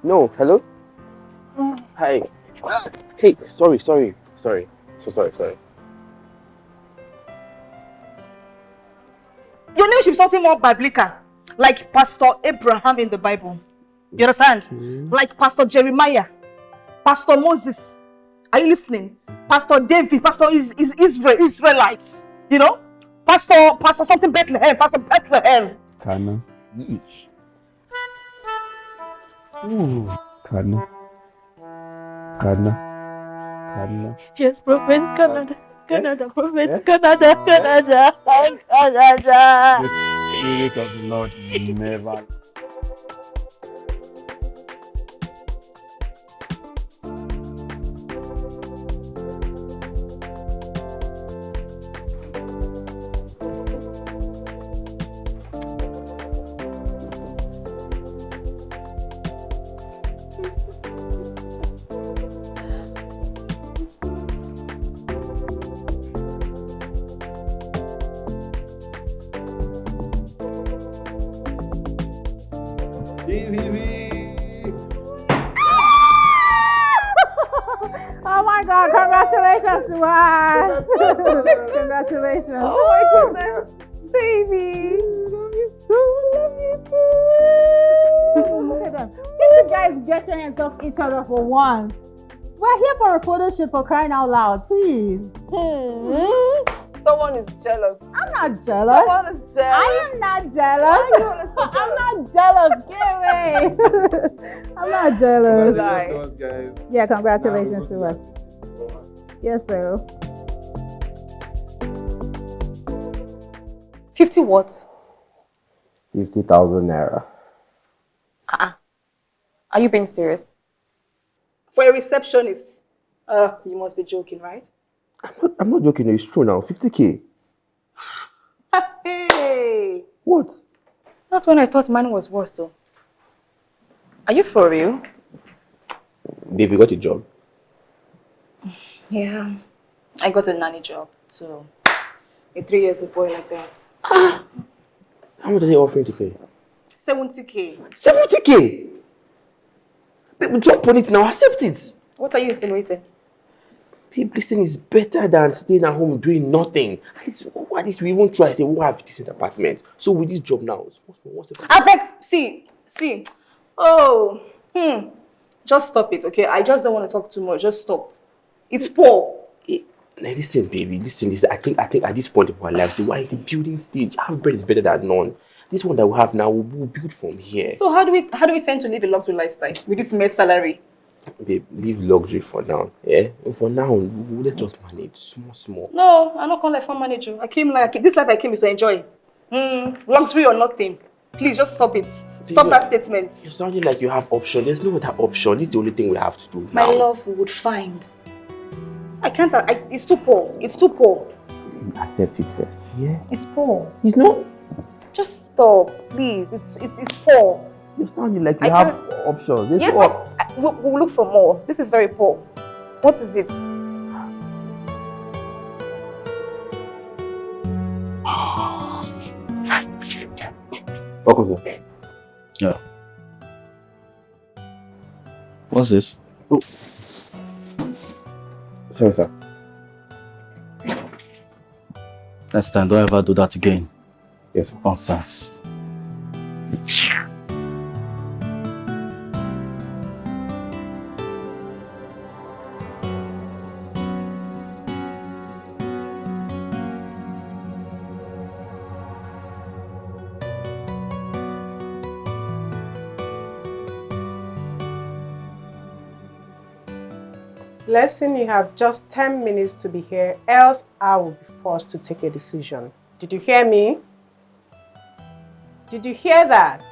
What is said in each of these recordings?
No, hello? Hi. Hey, sorry. So sorry. Your name should be something more biblical, like Pastor Abraham in the Bible. You understand? Like Pastor Jeremiah, Pastor Moses. Are you listening? Pastor David, Pastor is Israelites. You know? Pastor something Bethlehem, Pastor Bethlehem. Kana. Ooh, Kana. Yes, Prophet, Canada, Prophet, Yeah? Canada. The Spirit of the Lord never. Oh my God, congratulations to us. Congratulations. Oh my goodness. Baby. Love you too. Look at them. Can you guys get your hands off each other for once? We're here for a photo shoot, for crying out loud, please. Someone is jealous. I'm not jealous. Someone is jealous. I am not jealous. I'm not jealous. Get away. I'm not jealous. Congratulations, guys. Yeah, congratulations to us. Yes, sir. 50 what? 50,000 naira. Are you being serious? For a receptionist. You must be joking, right? I'm not joking, it's true now. 50K. Hey! What? Not when I thought mine was worse, so. Are you for real? Babe, you got a job? Yeah. I got a nanny job, too. A 3-year-old boy like that. How much are they offering to pay? 70K. 70K! Babe, jump on it now, accept it. What are you insinuating? Babe, listen, it's better than staying at home doing nothing. At least we even try, say we won't have a decent apartment. So with this job now, I beg, see. Oh, just stop it, okay? I just don't want to talk too much. Just stop. It's poor. Now listen, baby, listen. I think at this point of our lives, we're in the building stage. Half bread is better than none. This one that we have now, we'll build from here. So how do we tend to live a luxury lifestyle with this mere salary? Babe, leave luxury for now, yeah? And for now, let's just manage small. No, I'm not gonna let fun manage you. This life I came is to enjoy. Luxury or nothing. Please just stop it. Stop that statement. You're sounding like you have option. There's no other option. This is the only thing we have to do My now. love would find. I can't. It's too poor. It's too poor. See, accept it first, yeah? It's poor. It's not. Just stop, please. It's poor. You're sounding like you have options. There's Yes, no we'll look for more. This is very poor. What is it? Welcome, sir. Yeah. What's this? Oh. Sorry, sir. Next time, don't ever do that again. Yes, sir. Nonsense. Blessing, you have just 10 minutes to be here, else I will be forced to take a decision. Did you hear me? Did you hear that?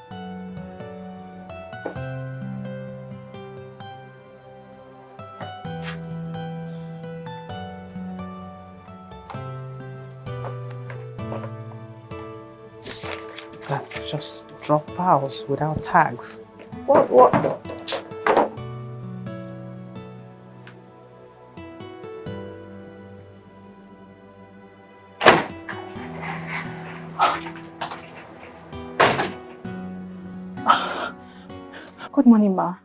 Just drop files without tags. What? Good morning, Ma.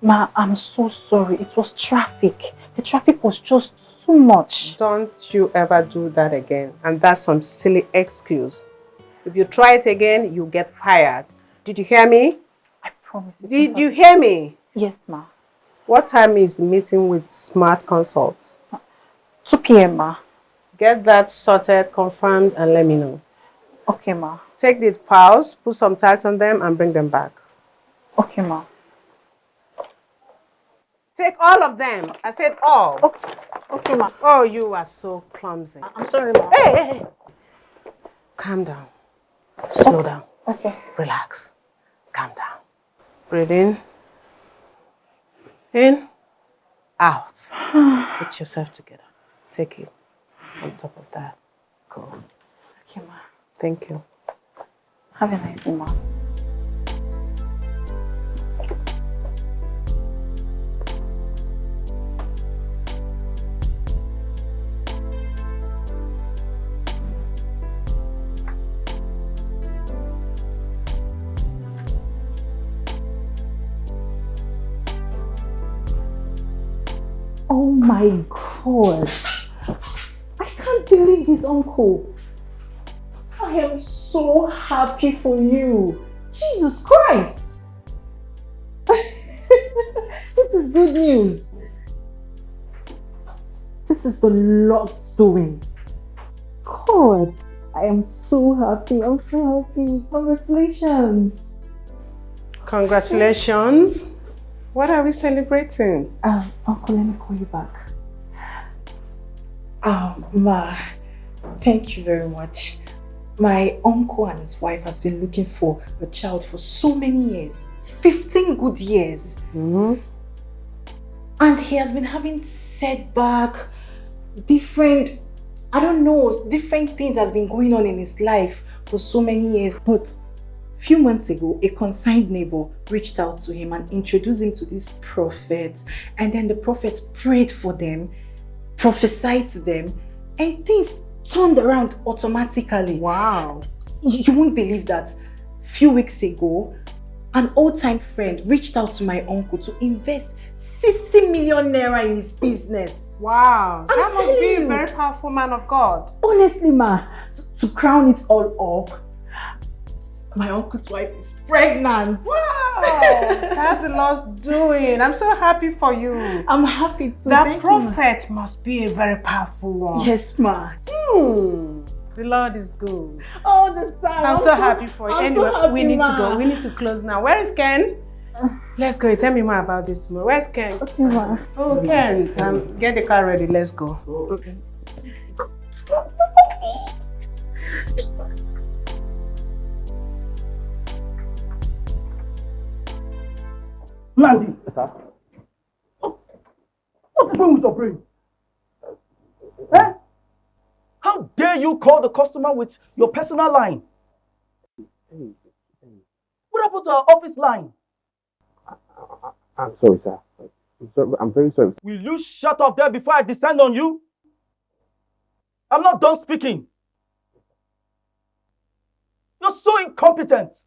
Ma, I'm so sorry. It was traffic. The traffic was just too much. Don't you ever do that again. And that's some silly excuse. If you try it again, you get fired. Did you hear me? I promise you. Did you hear me? Yes, ma. What time is the meeting with Smart Consult? 2 p.m., ma. Get that sorted, confirmed, and let me know. Okay, ma. Take the files, put some tags on them, and bring them back. Okay, ma. Take all of them. I said all. Okay, ma. Oh, you are so clumsy. I'm sorry, ma. Hey. Calm down. Slow down. Okay. Relax. Calm down. Breathe in. In. Out. Put yourself together. Take it. On top of that. Go. Okay, ma. Thank you. Have a nice day, ma. Oh my God. I can't believe this, uncle. I am so happy for you. Jesus Christ. This is good news. This is the Lord's doing. God, I am so happy. I'm so happy. Congratulations. Congratulations. What are we celebrating? Uncle, let me call you back. Ma, thank you very much. My uncle and his wife has been looking for a child for so many years. 15 good years. Mm-hmm. And he has been having setback, different things has been going on in his life for so many years. But a few months ago, a concerned neighbor reached out to him and introduced him to this prophet. And then the prophet prayed for them, prophesied to them, and things turned around automatically. Wow. You won't believe that. A few weeks ago, an old-time friend reached out to my uncle to invest 60 million naira in his business. Wow. I'm That must be telling a you. very powerful man of God. Honestly, ma, to crown it all up, my uncle's wife is pregnant. Wow. That's the Lord's doing. I'm so happy for you. I'm happy to. That Thank you, ma. prophet must be a very powerful one. Yes, ma. The Lord is good. All the time. I'm so happy for you. I'm Anyway, so happy, we need ma. to go. We need to close now. Where is Ken? Let's go. Tell me more about this tomorrow. Where's Ken? Okay, ma. Oh, Ken. Get the car ready. Let's go. Okay. Landy! What is wrong with your brain? Eh? How dare you call the customer with your personal line? What happened to our office line? I'm sorry, sir. I'm very sorry. Will you shut up there before I descend on you? I'm not done speaking. You're so incompetent.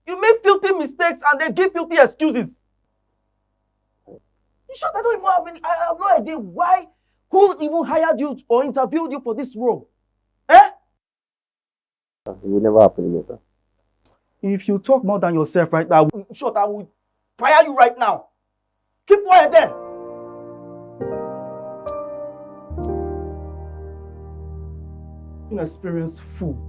You make filthy mistakes and they give filthy excuses. In short, I don't even have any. I have no idea why. Who even hired you or interviewed you for this role? Eh? It will never happen again, sir. If you talk more than yourself right now, in short, I will fire you right now. Keep quiet there. Inexperienced fool.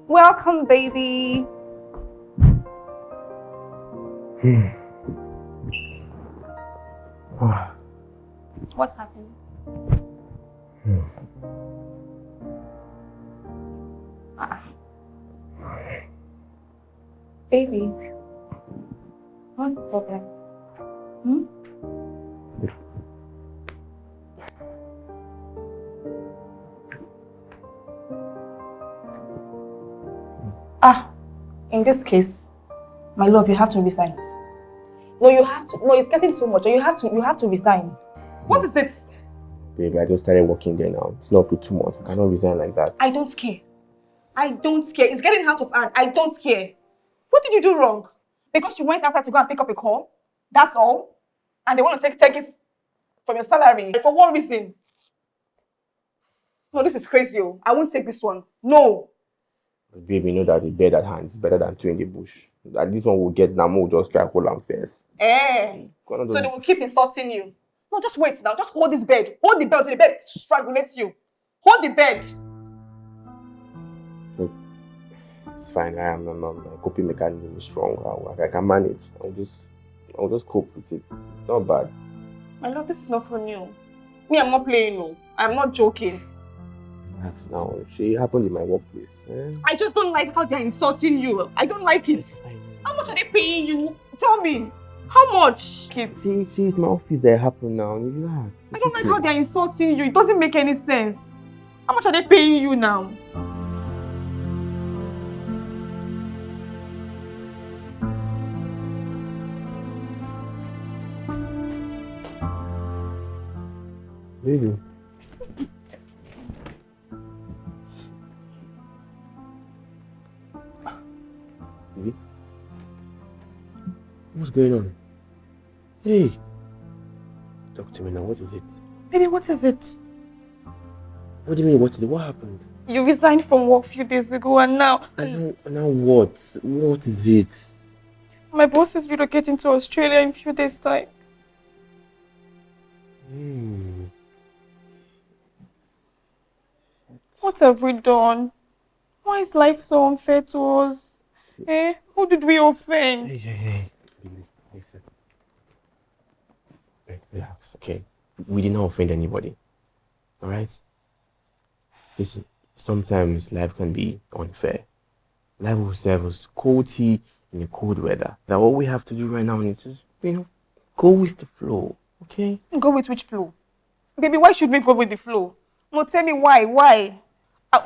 Welcome, baby. What happened? Ah. Baby, what's the problem? In this case, my love, you have to resign. No, you have to. No, it's getting too much. You have to resign. What is it? Baby, I just started working there now. It's not up to 2 months. I cannot resign like that. I don't care. I don't care. It's getting out of hand. I don't care. What did you do wrong? Because you went outside to go and pick up a call? That's all? And they want to take it from your salary for one reason? No, this is crazy. I won't take this one. No. But baby, know that the bird at hand is better than two in the bush. That this one will get now, we'll just try hold am first. So they will keep insulting you. No, just wait now. Just hold this bed. Hold the bed until the bed strangulates you. Hold the bed. Look, it's fine. My coping mechanism is strong. I can manage. I'll just cope with it. It's not bad. My love, this is not for you. Me, I'm not playing, no. I'm not joking. Relax now. It happened in my workplace. I just don't like how they're insulting you. I don't like it. How much are they paying you? Tell me. How much? Kids. See, it's my office that happened now. Relax. I don't like how they're insulting you. It doesn't make any sense. How much are they paying you now? Really? Baby? What's going on? Hey! Talk to me now, what is it? Baby, what is it? What do you mean, what is it? What happened? You resigned from work a few days ago and now... Now what? What is it? My boss is relocating to Australia in a few days' time. What have we done? Why is life so unfair to us? Who did we offend? Hey. Listen. Relax, okay? We did not offend anybody. Alright? Listen, sometimes life can be unfair. Life will serve us cold tea in the cold weather. That all we have to do right now is just, go with the flow, okay? Go with which flow? Baby, why should we go with the flow? No, tell me why. Why?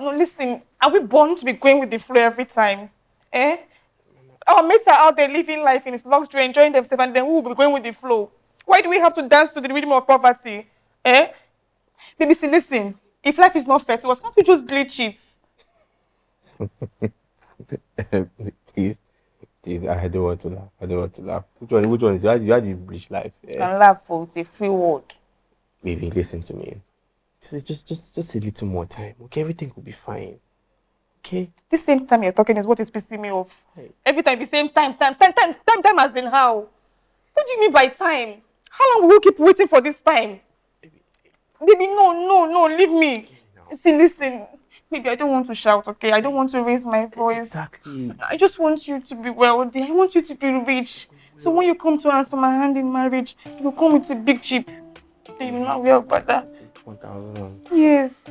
No, listen, are we born to be going with the flow every time? Our mates are out there living life in its luxury, enjoying themselves, and then we will be going with the flow. Why do we have to dance to the rhythm of poverty? Baby, see, listen, if life is not fair to us, can't we just bleach it? Please, I don't want to laugh. Which one is it? How do you bleach life? You can laugh, for it's a free word. Baby, listen to me. Just a little more time, okay? Everything will be fine. Okay? This same time you're talking is what is pissing me off. Hey. Every time the same time as in how? What do you mean by time? How long will you keep waiting for this time? Baby, no, leave me. See, listen. Baby, I don't want to shout, okay? I don't want to raise my voice. Exactly. I just want you to be wealthy. I want you to be rich. So when you come to ask for my hand in marriage, you will come with a big chip. Then you will not wear about that. 1,000. Yes.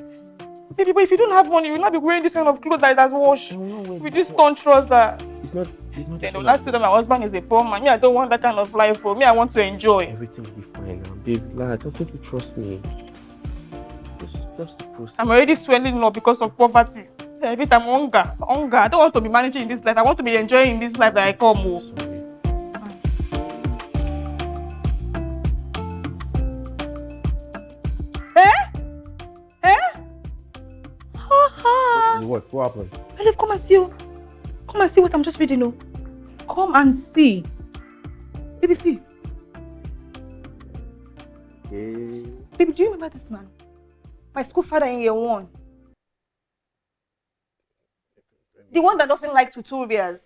Baby, but if you don't have money, you will not be wearing this kind of clothes that has washed. With this torn trouser. It's not. Then the last say that my husband is a poor man. Me, I don't want that kind of life for me. I want to enjoy. Everything will be fine now, babe. I don't want you to trust me. Just the process. I'm already swelling up because of poverty. Every time hunger. I don't want to be managing this life. I want to be enjoying this life that I come home. Sorry. What happened? Philip, come and see you. Come and see what I'm just reading. No. Come and see. Baby, see. Okay. Baby, do you remember this man? My school father in year 1. The one that doesn't like tutorials.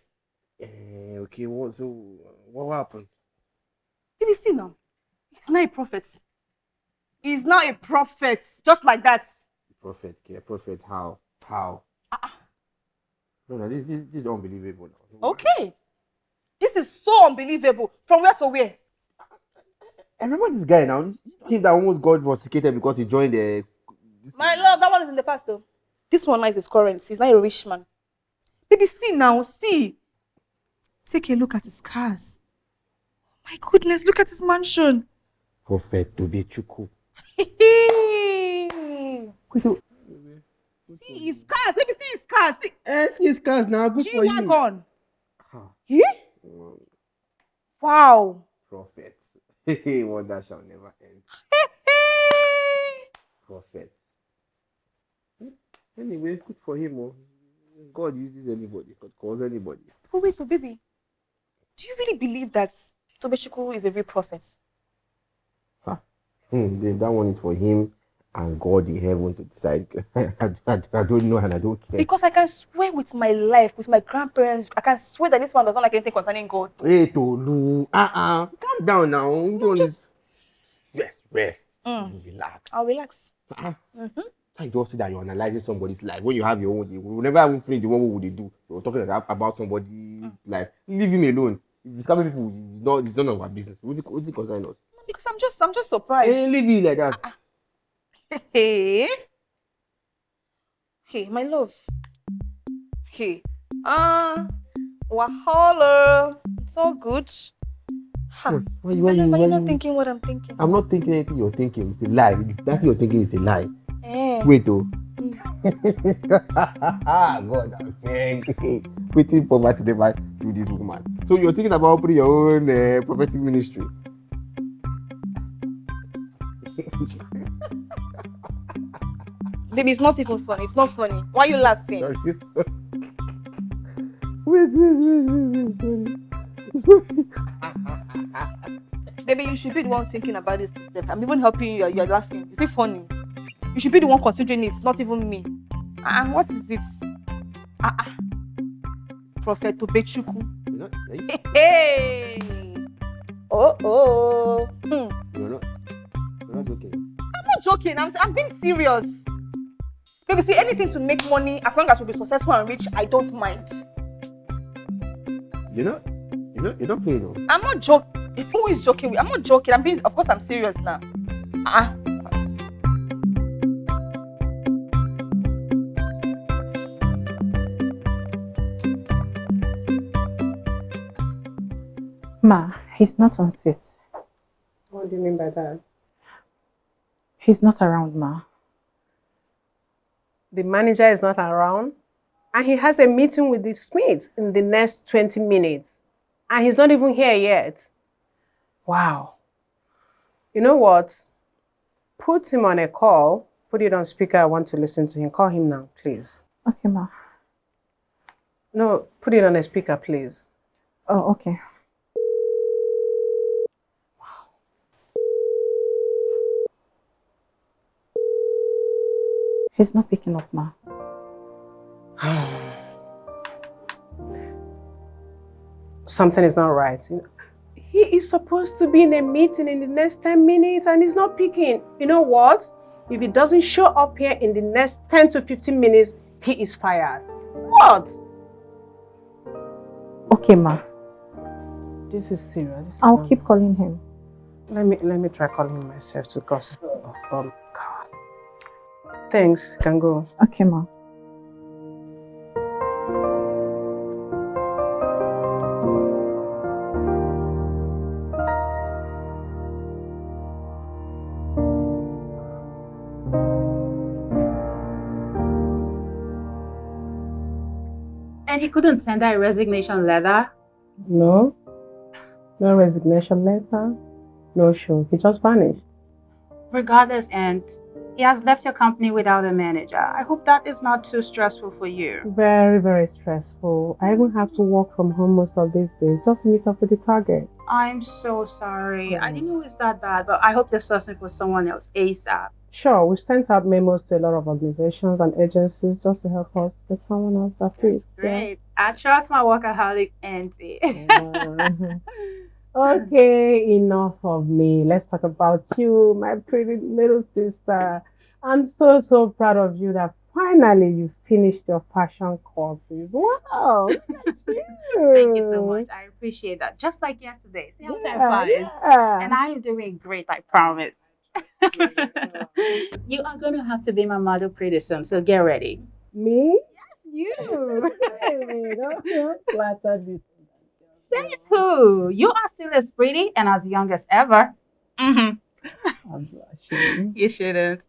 Okay, what happened? Baby, see now. He's not a prophet. He's not a prophet. Just like that. Prophet, how? No, this is unbelievable. Okay. This is so unbelievable. From where to where? I remember this guy now. It's not him that almost got rusticated because he joined the... My love, that one is in the past though. This one is his current. He's not a rich man. Baby, see now, see. Take a look at his cars. My goodness, look at his mansion. Prophet to be Chuku. See his cars. Baby, see his cars. Ah, see, Yes, cars now. Good for you. G-Wagon. Ah, Yeah? mm, Wow. prophet. Wonder shall never end. Prophet. Anyway, good for him. Oh. God uses anybody. God calls anybody. But wait, baby. Do you really believe that Tobechukwu is a real prophet? Babe, that one is for him and God in heaven to decide. I don't know and I don't care. Because I can swear with my life, with my grandparents, I can swear that this man does not like anything concerning God. Hey, Tolu. Calm down now. Don't just- rest. Mm. Relax. I'll relax. I just see that you're analyzing somebody's life. When you have your own, you will never even finish the one what would they do. You're talking about somebody's life. Leave him alone. If it's coming people, it's none of our business. What's it concern us? Because I'm just surprised. Hey, leave you like that. Hey. Hey, my love. Hey. Wahala. It's all good. Ha. Why My love, are you not you- thinking what I'm thinking? I'm not thinking anything you're thinking. It's a lie. That's you're thinking is a lie. Eh. Wait, oh. God, I beg. Waiting poverty never do this woman. So you're thinking about opening your own prophetic ministry? Baby, it's not even funny. It's not funny. Why are you laughing? Sorry. Wait. Sorry. Baby, you should be the one thinking about this yourself. I'm even helping you. You're laughing. Is it funny? You should be the one considering it, not even me. What is it? Prophet Tobechukwu. Hey! Oh. You're not joking. I'm not joking. I'm being serious. Baby, see, anything to make money, as long as we'll be successful and rich, I don't mind. You're not playing, no? I'm not joking. Who is joking? I'm not joking. Of course, I'm serious now. Ma, he's not on set. What do you mean by that? He's not around, Ma. The manager is not around, and he has a meeting with the Smiths in the next 20 minutes, and he's not even here yet. Wow. You know what? Put him on a call. Put it on speaker. I want to listen to him. Call him now, please. Okay, Ma. No, put it on a speaker, please. Oh, okay. He's not picking up, Ma. Something is not right. You know, he is supposed to be in a meeting in the next 10 minutes and he's not picking. You know what? If he doesn't show up here in the next 10 to 15 minutes, he is fired. What? Okay, Ma. This is serious. This is I'll not- keep calling him. Let me try calling him myself too, because God. Thanks, you can go. Okay, Ma. And he couldn't send her a resignation letter? No resignation letter, no show. He just vanished. Regardless, and he has left your company without a manager. I hope that is not too stressful for you. Very, very stressful. I even have to work from home most of these days just to meet up with the target. I'm so sorry. I didn't know it's that bad, but I hope you're searching for someone else ASAP. Sure, we've sent out memos to a lot of organizations and agencies just to help us get someone else that fits. Great. I trust my workaholic auntie. Yeah. Okay, enough of me. Let's talk about you, my pretty little sister. I'm so proud of you that finally you finished your fashion courses. Wow, look at you. Thank you so much. I appreciate that. Just like yesterday. See how time flies. Yeah. And I am doing great, I promise. You are going to have to be my model pretty soon, so get ready. Me? You. Don't flatter this. Says who? You are still as pretty and as young as ever. I'm blushing. You shouldn't.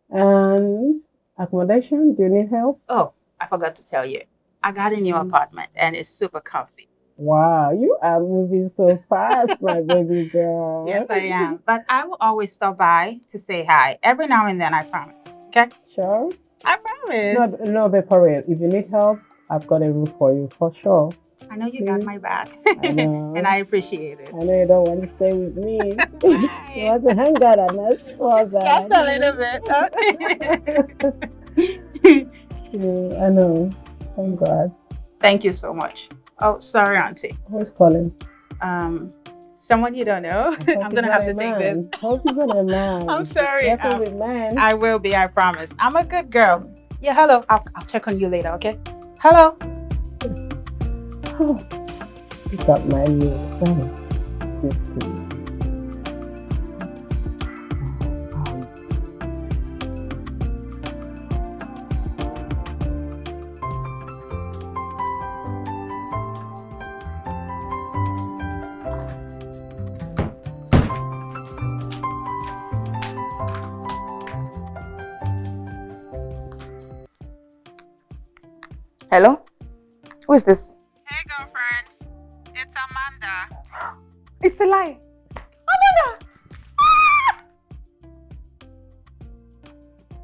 And Accommodation? Do you need help? Oh, I forgot to tell you. I got a new apartment and it's super comfy. Wow, you are moving so fast, my baby girl. Yes, I am. But I will always stop by to say hi. Every now and then, I promise. Okay? Sure. I promise. No, be for real. If you need help, I've got a room for you for sure. I know you got my back. I know. And I appreciate it. I know you don't want to stay with me. You want to hang out at night? Just a little bit. Yeah, I know. Thank God. Thank you so much. Oh, sorry, Auntie. Who's calling? Someone you don't know. I'm gonna have to take this. Hope he's not a man. I'm sorry. Careful with man. I will be, I promise. I'm a good girl. Yeah, hello. I'll check on you later, okay? Hello. Oh, you got my new friend. Hello? Who is this? Hey, girlfriend. It's Amanda. It's a lie. Amanda!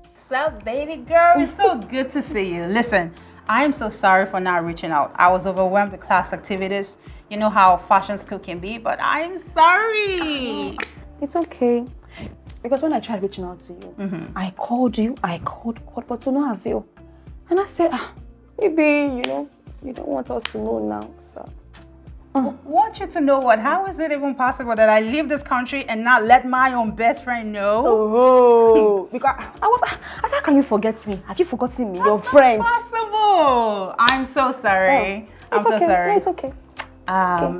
What's up, baby girl? It's so good to see you. Listen, I am so sorry for not reaching out. I was overwhelmed with class activities. You know how fashion school can be, but I'm sorry. It's okay. Because when I tried reaching out to you, I called you, but to no avail. And I said, maybe, you don't want us to know now, so. Want you to know what? How is it even possible that I leave this country and not let my own best friend know? Oh, because I said, how can you forget me? Have you forgotten me, your friend? Possible. I'm so sorry. I'm so sorry. No, it's okay.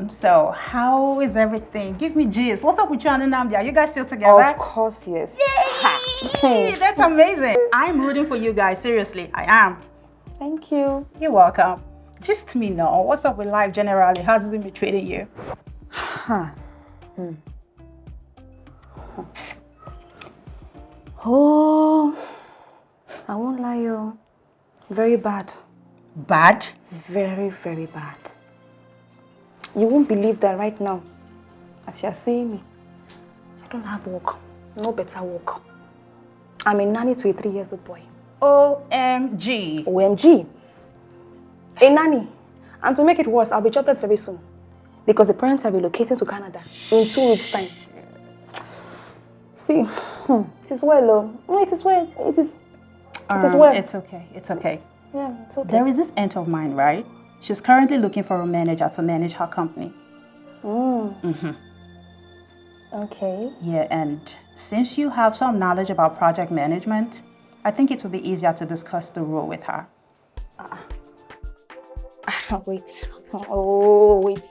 So how is everything? Give me gist. What's up with you and Nnamdi? Are you guys still together? Of course, yes. Yay! That's amazing. I'm rooting for you guys. Seriously, I am. Thank you. You're welcome. Just me know. What's up with life generally? How's it been treating you? Oh, I won't lie, you. Very bad. Bad? Very, very bad. You won't believe that right now, as you're seeing me, I don't have work. No better work. I'm a nanny to a 3-year-old boy. OMG. OMG. A nanny. And to make it worse, I'll be jobless very soon. Because the parents are relocating to Canada in 2 weeks' time. See, it is well, though. No, it is well. It is well. It's okay. It's okay. Yeah, it's okay. There is this aunt of mine, right? She's currently looking for a manager to manage her company. Okay. Yeah, and since you have some knowledge about project management, I think it will be easier to discuss the role with her. Wait. Oh, wait.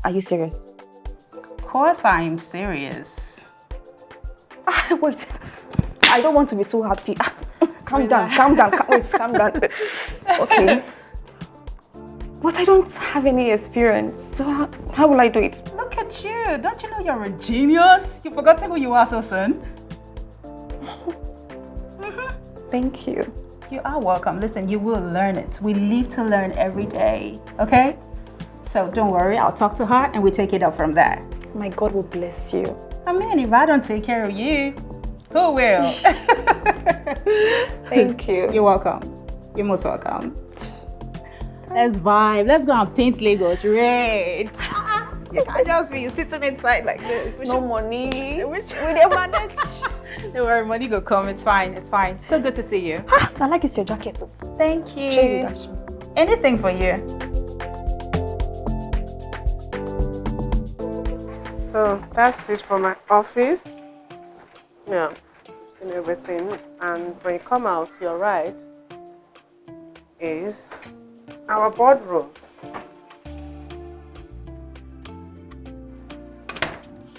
Are you serious? Of course I'm serious. Wait. I don't want to be too happy. Calm down. Wait, calm down. Okay. But I don't have any experience. So how will I do it? Look at you. Don't you know you're a genius? You've forgotten who you are so soon. Thank you. You are welcome. Listen, you will learn it. We live to learn every day, okay? So don't worry, I'll talk to her and we take it up from there. My God will bless you. I mean, if I don't take care of you, who will? Thank you. You're welcome. You're most welcome. Let's vibe. Let's go and paint Lagos red. You can't just be sitting inside like this. No money. We don't manage. Don't worry, money go come. It's fine. It's fine. So good to see you. I like it's your jacket too. Thank you. Anything for you. So that's it for my office. Yeah, seen everything. And when you come out, your right is our boardroom.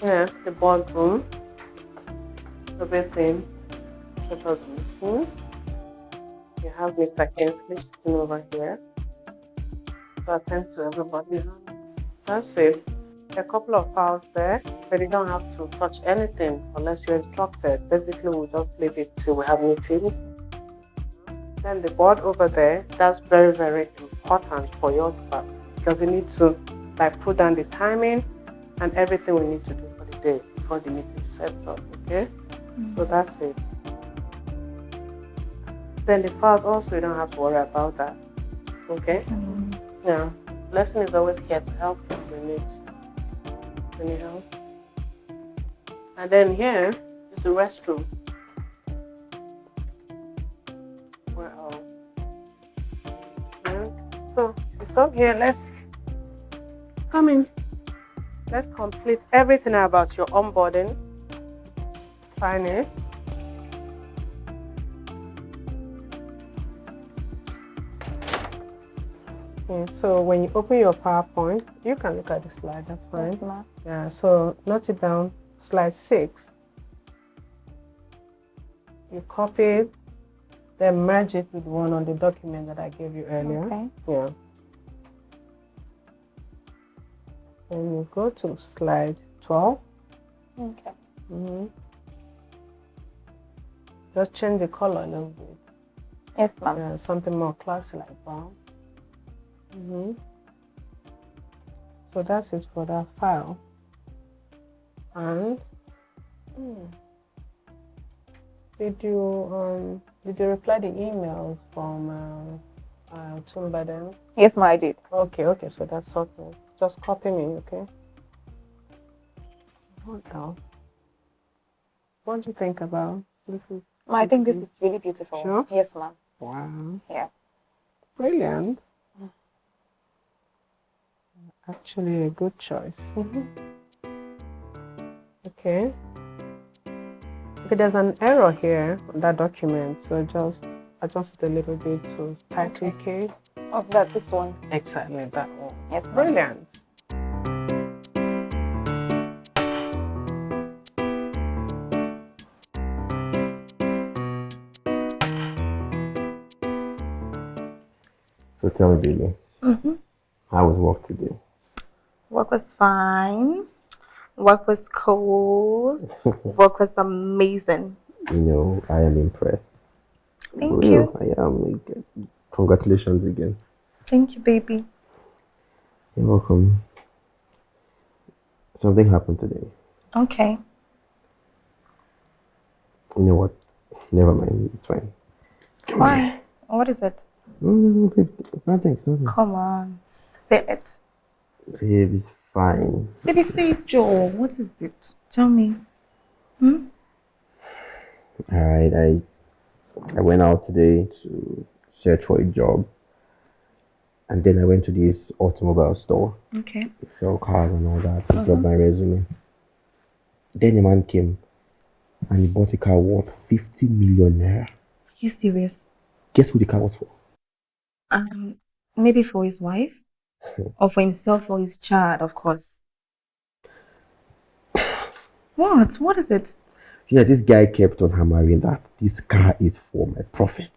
Yeah, the boardroom. Everything. Set up meetings. You have Mr. Kingsley sitting over here to attend to everybody. That's it. A couple of files there, but you don't have to touch anything unless you're instructed. Basically, we'll just leave it till we have meetings Then the board over there, that's very, very important for your class because you need to like put down the timing and everything we need to do for the day before the meeting sets up, okay? So that's it. Then the files also, you don't have to worry about that, okay? Yeah, lesson is always here to help you if you need help. And then here is the restroom. So you come here, let's come in. Let's complete everything about your onboarding. Sign it. Okay, so when you open your PowerPoint, you can look at the slide, that's fine. Yeah, so note it down, slide 6. You copy it, then merge it with one on the document that I gave you earlier. Okay. Yeah. Then you go to slide 12. Okay. Just change the color a little bit. Yes, ma'am. Yeah, something more classy like brown. So that's it for that file. And did you reply the emails from Tumba then? Yes, ma'am, I did. Okay, so that's okay. Just copy me, okay? What else? What do you think about this? I think this is really beautiful. Sure? Yes, ma'am. Wow. Yeah. Brilliant. Actually, a good choice. Okay. Okay, there's an error here on that document, so just adjust it a little bit to title case. Oh, this one. Exactly, that one. Yes, ma'am. Brilliant. So tell me, baby, how was work today? Work was fine. Work was cool. Work was amazing. You know, I am impressed. Thank you. I am. Congratulations again. Thank you, baby. You're welcome. Something happened today. Okay. You know what? Never mind. It's fine. Why? What is it? No, babe. Nothing. It's nothing. Come on, spill it. Babe, it's fine. Baby, say Joe. What is it? Tell me. Alright, I went out today to search for a job. And then I went to this automobile store. Okay. To sell cars and all that to drop my resume. Then the man came and he bought a car worth 50 million naira. Are you serious? Guess who the car was for? Maybe for his wife? Or for himself or his child, of course. What? What is it? Yeah, this guy kept on hammering that this car is for my prophet.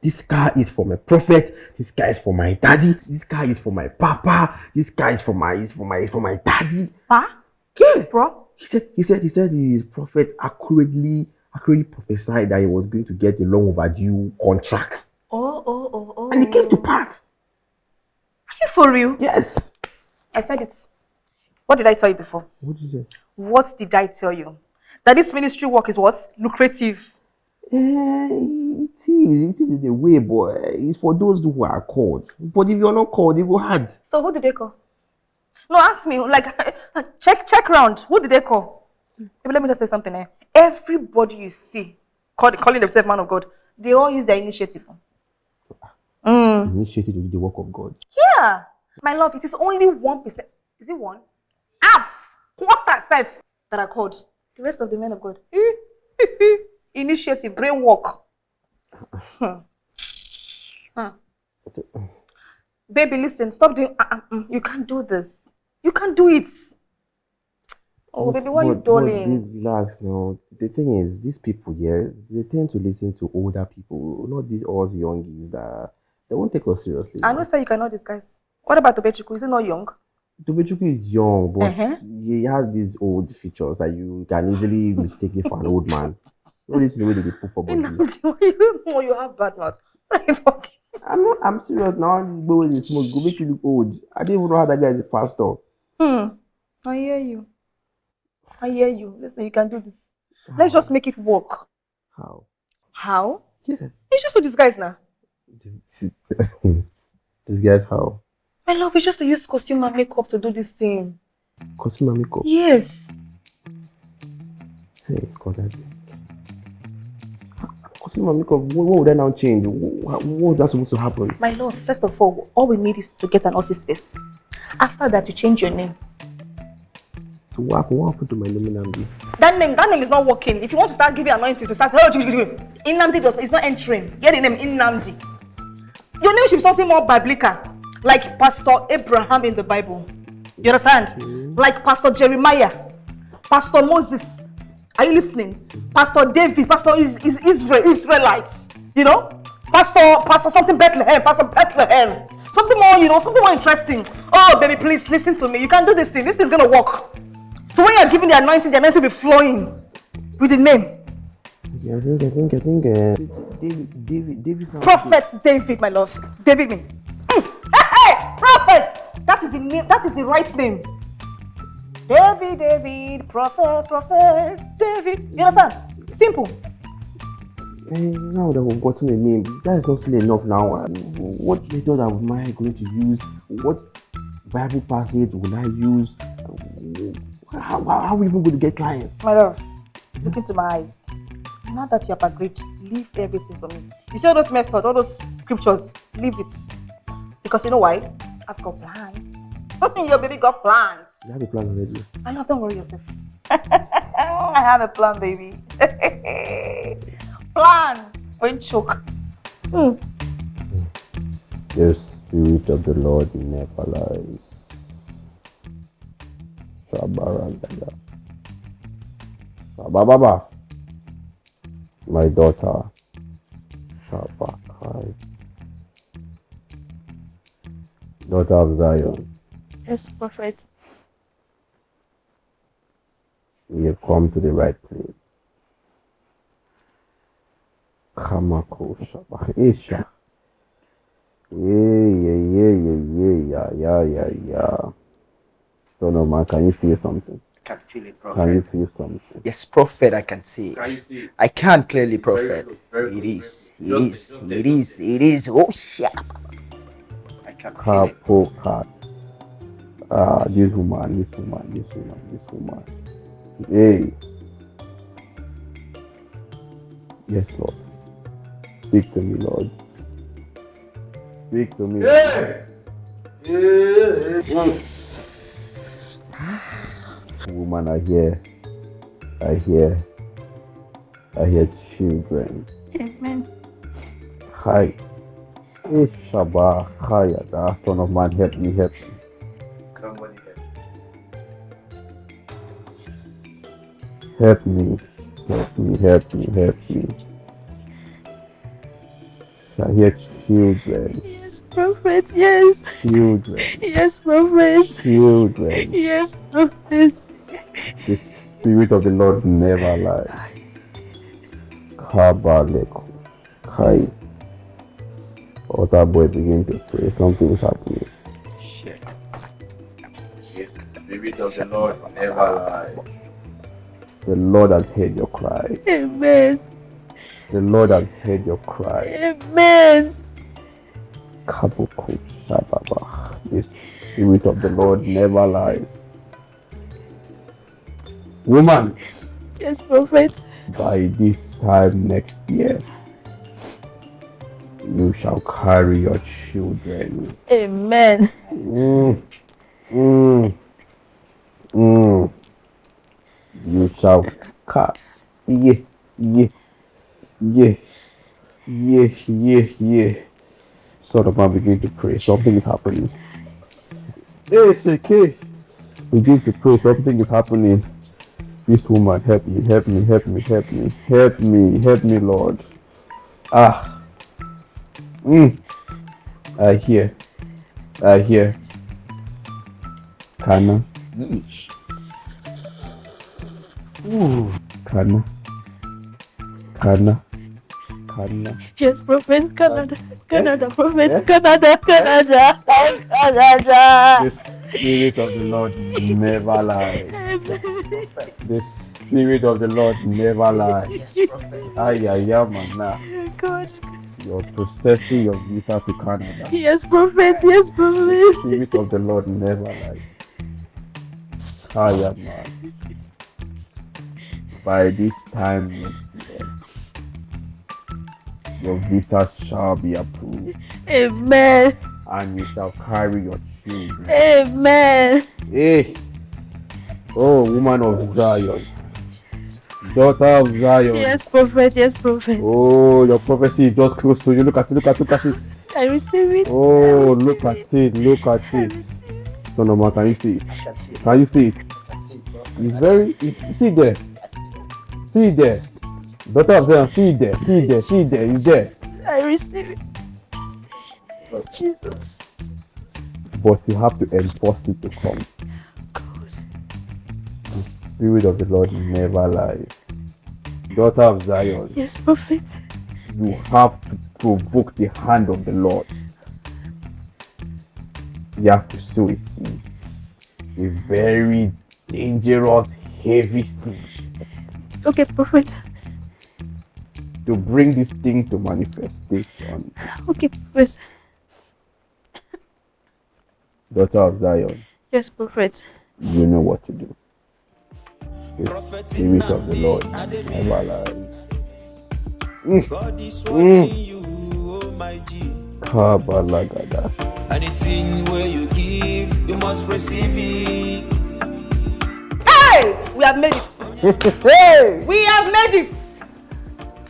This car is for my prophet. This car is for my daddy. This car is for my papa. This car is for my daddy. Pa? Yeah, Bro? He said his prophet accurately prophesied that he was going to get a long overdue contract. Oh. And it came to pass. Are you for real? Yes. I said it. What did I tell you before? What did you say? What did I tell you? That this ministry work is what? Lucrative. It is in a way, boy. It's for those who are called. But if you're not called, it will hard. So who did they call? No, ask me. Like, check round. Who did they call? Let me just say something here. Everybody you see calling themselves man of God, they all use their initiative. Initiated to do the work of God. Yeah. My love, it is only 1%. Is it one? Half. Quarter self that are called. The rest of the men of God. Initiative, brain work. Baby, listen, stop doing. You can't do this. You can't do it. Oh, baby, why are you darling? Relax now. The thing is, these people here, they tend to listen to older people, not these all youngies that they won't take us seriously. I know, sir, you cannot disguise. What about Tobechuku? Is he not young? Tobechuku is young, but he has these old features that you can easily mistake it for an old man. No, this is the way they put for body. You have bad mouth. What are you talking? I'm serious now. This boy with the smoke go make you look old. I didn't even know how that guy is a pastor. I hear you. Listen, you can do this. Let's just make it work. How? How? Yeah. It's just to disguise now. This guy's how? My love, it's just to use costume and makeup to do this thing. Costume and makeup? Yes. Hey, God, that costume and makeup, what would that now change? What was that supposed to happen? My love, first of all we need is to get an office space. After that, you change your name. So what happened to my name Nnamdi? That name is not working. If you want to start giving anointing to start, Nnamdi is not entering. Get the name Nnamdi. Your name should be something more biblical, like Pastor Abraham in the Bible. You understand? Like Pastor Jeremiah, Pastor Moses. Are you listening? Pastor David, Pastor is Israelites. You know? Pastor something Bethlehem, Pastor Bethlehem. Something more, something more interesting. Oh, baby, please listen to me. You can do this thing. This thing's gonna work. So when you're giving the anointing will be flowing with the name. Yeah, I think David. Prophet David, my love. David me. Hey, prophet. That is the name. That is the right name. David, prophet, David. You understand? Simple. Now that we've gotten a name, that is not still enough now. What method am I going to use? What Bible passage will I use? How are we even going to get clients? My love, look into my eyes. Now that you have agreed, leave everything for me. You see all those methods, all those scriptures, leave it. Because you know why? I've got plans. Your baby got plans. You have a plan already? I know, don't worry yourself. I have a plan, baby. Plan. Don't choke. The Spirit of the Lord never lies. Baba. My daughter. Daughter of Zion. Yes, Prophet. You have come to the right place. Kamako Shaba. Isha. Yeah. So no man, can you feel something? I can feel it, Prophet. Can you feel something? Yes, Prophet, I can see. Can you see it? I can clearly, Prophet. Very good. It is. Oh, shit. I can feel it. Kapokat. This woman. Hey. Yes, Lord. Speak to me, Lord. Speak to me. Hey! Woman, I hear children. Amen. Hi. Shaba. Hi, son of man, help me. Somebody Help me. I hear children. Yes, Prophet. Yes. Children. Yes, Prophet. Children. Yes, Prophet. The Spirit of the Lord never lies. Kabaleko. Kai. Other boy begin to pray. Something is happening. Shit. Yes, the Spirit of the Lord never lies. The Lord has heard your cry. Amen. The Lord has heard your cry. Amen. Kabuku Shababa. The Spirit of the Lord never lies. Woman, Yes, Prophet. by this time next year, you shall carry your children. Amen. You shall carry. Yeah. Son of man, begin to pray. Something is happening. It's okay. Begin to pray. Something is happening. This woman, help me, Lord. I hear. Kana. Canada. Yes, Prophet. Canada. Canada, Prophet. Eh? Canada. Canada. Canada. The Spirit of the Lord never lies. The Spirit of the Lord never lies. Yes, prophet. Ay, man. God. You're processing your visa to Canada. Yes, Prophet. Yes, The Prophet. Spirit of the Lord never lies. Ay, man. By this time next year, your visa shall be approved, Amen. and you shall carry your children. Amen. Hey, oh woman of Zion, daughter of Zion. Yes, Prophet. Yes, Prophet. Oh, your prophecy is just close to you. Look at it. I receive it. Oh, look at it. Son of man, can you see it? I can see it. Can you see it? I can see it, prophet. It's very. See there. See there. Daughter of Zion. See there. It's there. I receive it. Oh, Jesus. But you have to enforce it to come. God. The Spirit of the Lord never lies. Daughter of Zion, Yes, Prophet. you have to provoke the hand of the Lord. You have to sow a seed. A very dangerous, heavy seed. Okay, Prophet. To bring this thing to manifestation. Okay, Prophet. Daughter of Zion, Yes, Prophet. you know what to do. The Spirit of the Lord never lies. God is watching you, oh my G. Kabalagada. Anything where you give, you must receive it. Hey! We have made it. Hey! We have made it.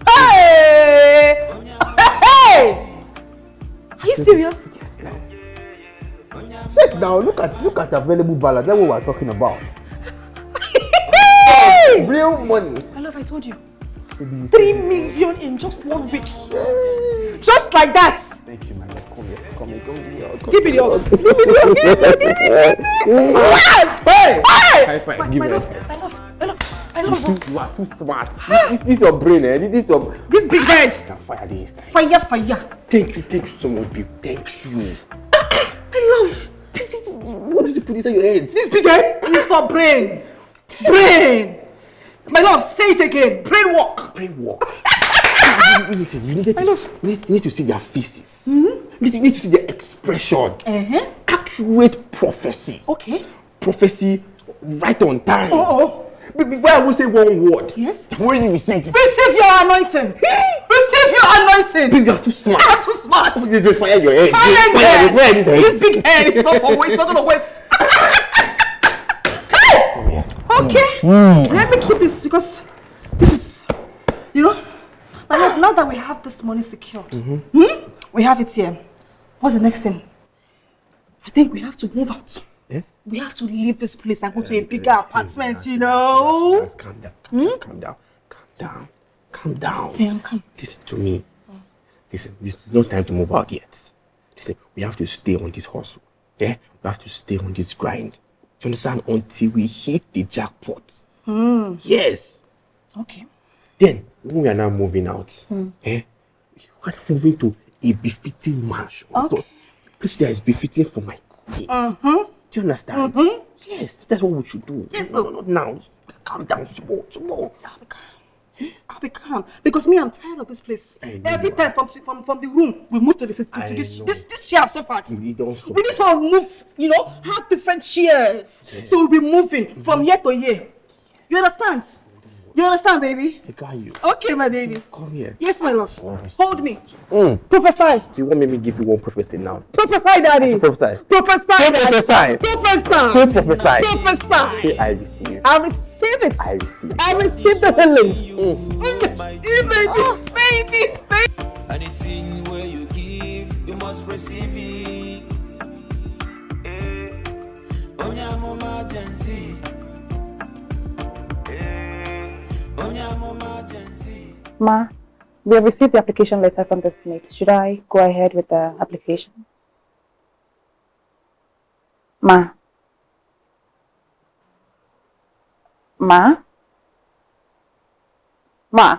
Hey! Hey! Are you serious? Yes, now. Check now, look at available balance. That's what we're talking about. Real money. I love, I told you. Baby, 3 million in just 1 week. Just like that. thank you, my love. Come here. Give me the hug. Hey! Hey! High five. Give My me love, a high five. I love. You are too smart. This is your brain, eh? This is your. This big head. Can fire this. Fire. Thank you so much, babe. Thank you. I love. What did you put inside your head? This big head is for brain. Brain. My love, say it again. Brain work. Brain work. Listen, you need to see their faces. Mm-hmm. You need to see their expression. Accurate prophecy. Okay. Prophecy right on time. Oh. Before I will say one word. Yes. When you receive it. Receive your anointing. Receive your anointing. Baby, you are too smart. I'm too smart. Just fire your head. Fire this head. This big head is not for waste. It's not gonna waste. Okay. Let me keep this because this is, my love, now that we have this money secured, we have it here. What's the next thing? I think we have to move out. Yeah? We have to leave this place and go to a bigger apartment, you know? Just calm down. Calm down. Yeah, I'm calm. Listen to me. Listen, there's no time to move out yet. Listen, we have to stay on this hustle. Yeah? We have to stay on this grind. You understand? Until we hit the jackpot. Yes. Okay. Then, when we are now moving out, we are moving to a befitting mansion. Okay. So, place that is befitting for my queen. Do you understand? Yes, that's what we should do. Yes, no, not now. Calm down, tomorrow. I'll be calm. Because me, I'm tired of this place. Every time from the room, we move to this chair so far. We don't stop. We need to move, have different chairs. Yes. So we'll be moving from year to year. You understand? You understand, baby? I got you. Okay, my baby. Come here. Yes, my love. Hold me. Prophesy. Do you want me to give you one prophecy now? Prophesy, daddy. Prophesy. Prophesy, Say daddy. prophesy. Prophesy. Say prophesy. Prophesy. Say I receive. I receive it. I receive. I receive the healing. Baby. Anything where you give, you must receive it. Onyamo emergency. Ma, we have received the application letter from the Smith. Should I go ahead with the application? Ma? Ma? Ma?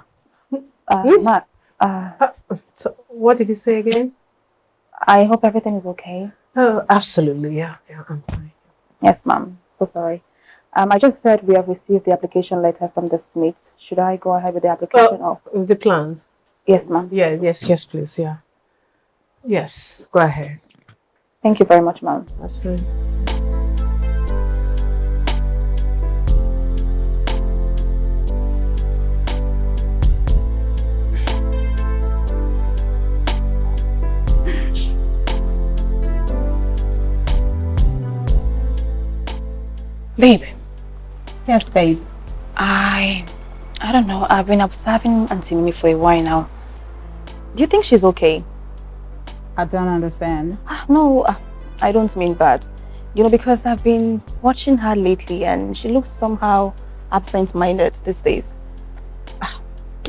Ma? So what did you say again? I hope everything is okay. Oh, absolutely. Yeah, I'm fine. Yes, ma'am. So sorry. I just said we have received the application letter from the Smiths. Should I go ahead with the application? With the plans? Yes, ma'am. Yeah, yes, please, yeah. Yes, go ahead. Thank you very much, ma'am. That's fine. Babe. Yes, babe. I don't know. I've been observing Auntie Mimi for a while now. Do you think she's okay? I don't understand. No, I don't mean bad. You know, because I've been watching her lately and she looks somehow absent-minded these days.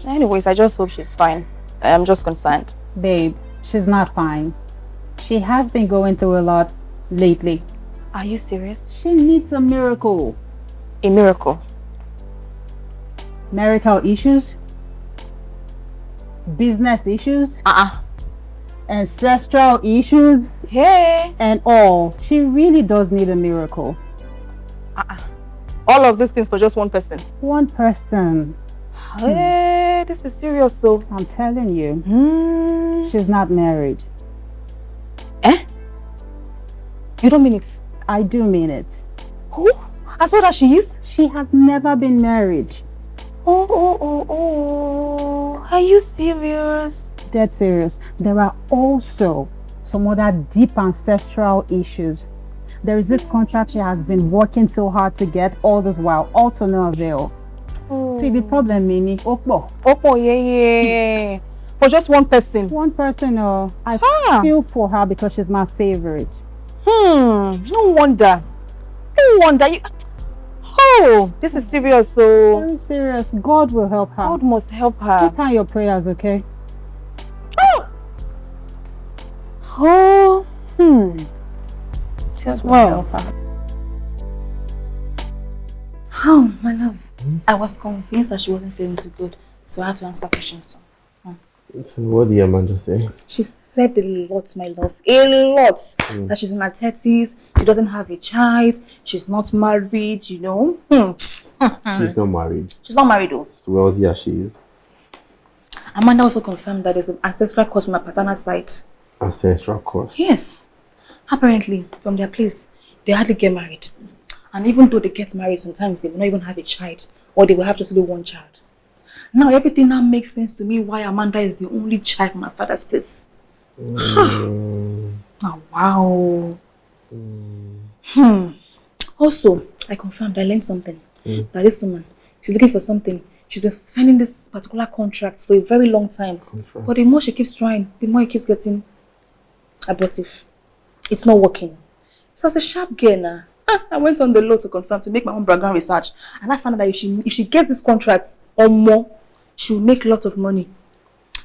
Anyways, I just hope she's fine. I'm just concerned. Babe, she's not fine. She has been going through a lot lately. Are you serious? She needs a miracle. A miracle? Marital issues, business issues, ancestral issues, and all. She really does need a miracle. All of these things for just one person? One person. Hey, this is serious, so. I'm telling you. She's not married. You don't mean it? I do mean it. Who? As well as she is? She has never been married. Oh. Are you serious? Dead serious. There are also some other deep ancestral issues. There is this contract she has been working so hard to get all this while, all to no avail. See, the problem, Mimi, Opo, yeah. For just one person? One person, I feel for her because she's my favorite. No wonder. Oh, this is serious, so. Very serious. God will help her. God must help her. Put her in your prayers, okay? Just well. Oh, my love. I was convinced that she wasn't feeling too good, so I had to answer questions. So what did Amanda say? She said a lot, my love. A lot. That she's in her 30s, she doesn't have a child, she's not married, you know. She's not married. She's not married though. As wealthy as she is. Amanda also confirmed that there's an ancestral curse from her paternal side. Ancestral curse? Yes. Apparently, from their place, they hardly get married. And even though they get married, sometimes they will not even have a child. Or they will have just only one child. Now everything now makes sense to me why Amanda is the only child from her father's place. Oh, wow. Also, I confirmed, I learned something. That this woman, she's looking for something. She's been finding this particular contract for a very long time. But the more she keeps trying, the more it keeps getting abortive. It's not working. So as a sharp girl now, I went on the law to confirm, to make my own background research. And I found out that if she gets these contracts or more, she will make a lot of money.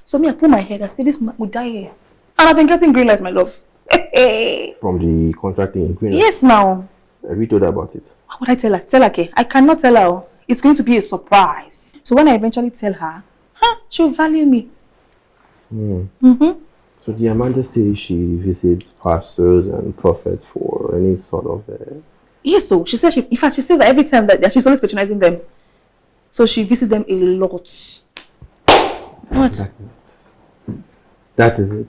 So me, I put my head, I said this will die here. And I've been getting green light, my love. From the contracting in Greenland? Yes, now. Have you told her about it? What would I tell her? Tell her, okay? I cannot tell her. It's going to be a surprise. So when I eventually tell her, she'll value me. So did Amanda say she visits pastors and prophets for any sort of... Yes, so she said, in fact, she says that every time that she's always patronizing them. So she visits them a lot. What? That is it.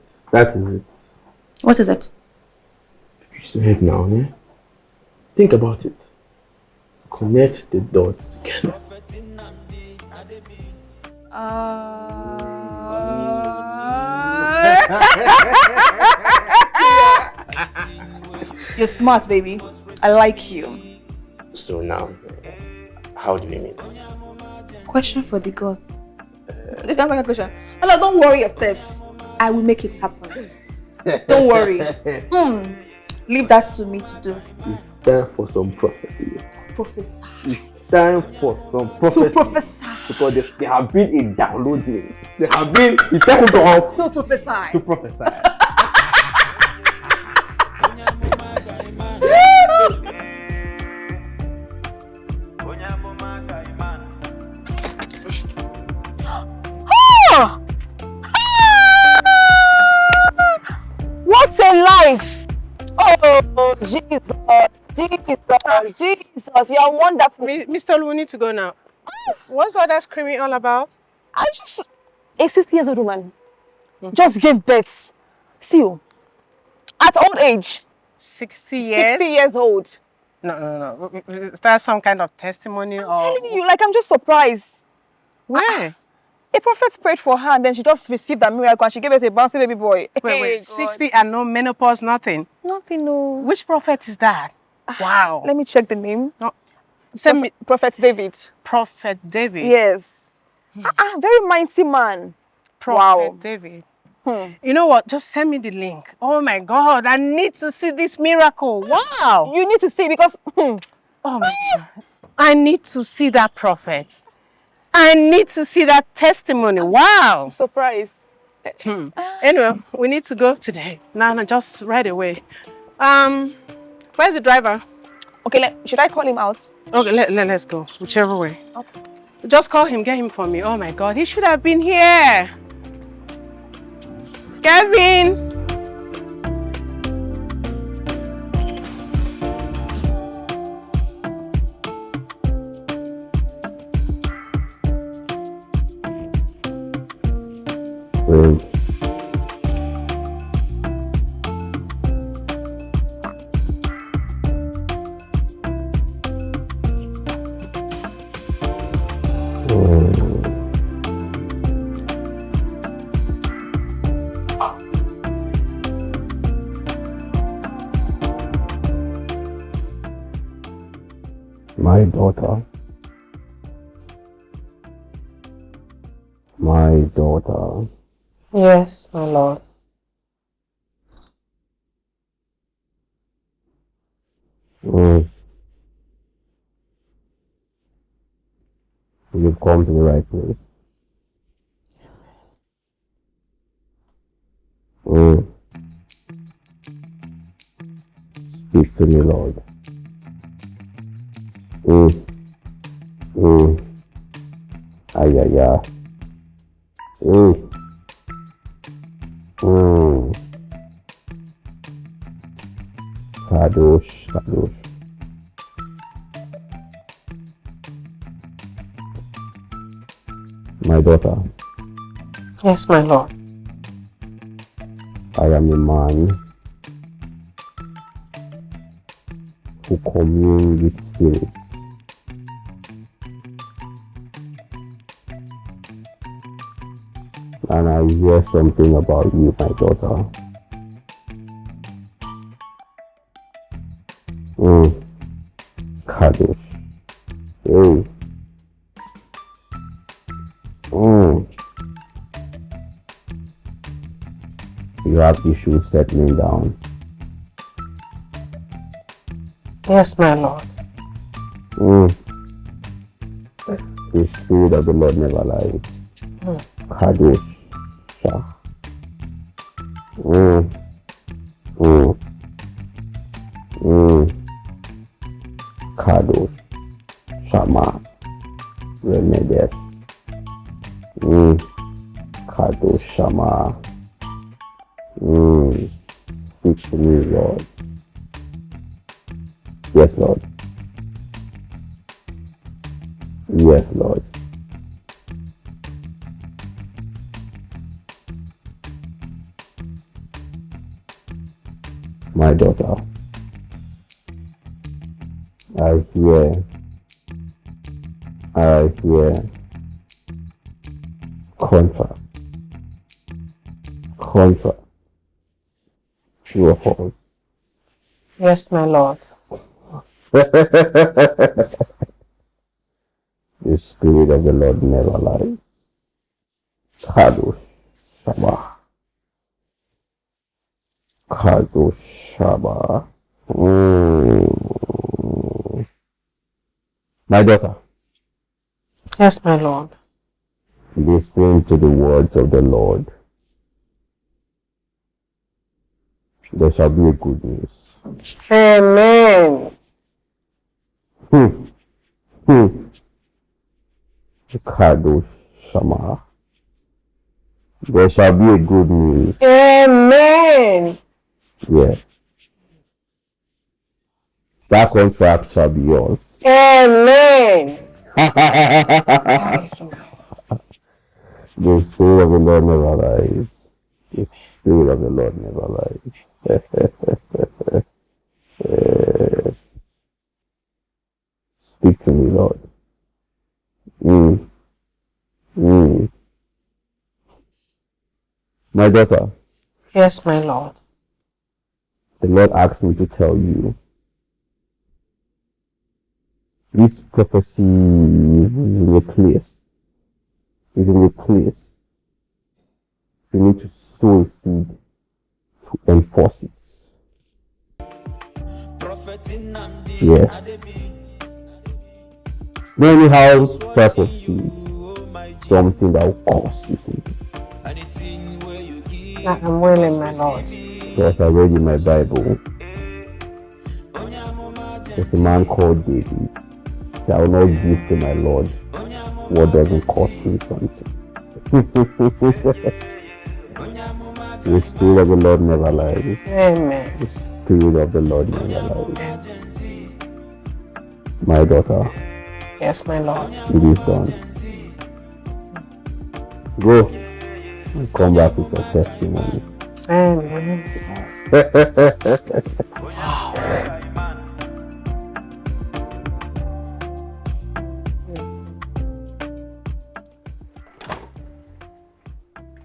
What is it? Use your head now, yeah? Think about it. Connect the dots together. You're smart, baby. I like you. So now, how do we meet? Question for the gods. If you answer that question, Hello, don't worry yourself. I will make it happen. Don't worry. Leave that to me to do. It's time for some prophecy. Professor. It's time for some prophecy. To prophesy. Because there have been a downloading. There have been. It's time to go out. To prophesy. To prophesy. Jesus, Jesus, you are wonderful. Mr. We need to go now. What's all that screaming all about? I just, a 60-year-old woman just gave birth. See you, at old age. 60 years? 60 years old. No. Is that some kind of testimony? I'm telling you, like, I'm just surprised. Where? A prophet prayed for her and then she just received a miracle and she gave us a bouncing baby boy. Wait, 60 and no menopause, nothing? Nothing, no. Which prophet is that? Wow. Let me check the name. No. Send me Prophet David. Prophet David? Yes. Very mighty man. Prophet David. You know what? Just send me the link. Oh my God, I need to see this miracle. Wow. You need to see because... oh my God. I need to see that prophet. I need to see that testimony. Wow. I'm surprised. Anyway, we need to go today. No, just right away. Where's the driver? Okay, should I call him out? Okay, let's go. Whichever way. Okay. Just call him, get him for me. Oh my God, he should have been here. Kevin! My daughter. My daughter. Yes, my Lord. You've come to the right place. Speak to me, Lord. Ay, ay, ay. Kadosh, Kadosh. My daughter. Yes, my Lord. I am a man who commune with spirits. And I hear something about you, my daughter. Kadosh. Hey. You have issues settling down. Yes, my Lord. The Spirit of the Lord never lies. Kadosh. Kadosh. Shama. Remedes. Kadosh Shama. Speak to me, Lord. Yes, Lord. Yes, Lord. My daughter, I hear contract true or false? Yes, my Lord. The Spirit of the Lord never lies. Kadosh Shaba. Kadosh Shaba. My daughter. Yes, my Lord. Listen to the words of the Lord. There shall be a good news. Amen. Kadosh Shama. There shall be a good news. Amen. Yes. That contract shall be yours. Amen. The Spirit of the Lord never lies. The Spirit of the Lord never lies. Speak to me, Lord. My daughter. Yes, my Lord. The Lord asked me to tell you. This prophecy is in a place. Is in a place. You need to sow a seed to enforce it. Yes. Not anyhow prophecy, something that will cost you something. I'm willing, my Lord. Because I read in my Bible, there's a man called David. Say, I will not give to my Lord what doesn't cost him something. The Spirit of the Lord never lies. Amen. The Spirit of the Lord never lies. My daughter. Yes, my Lord. It is done. Go and come back with your testimony. Amen.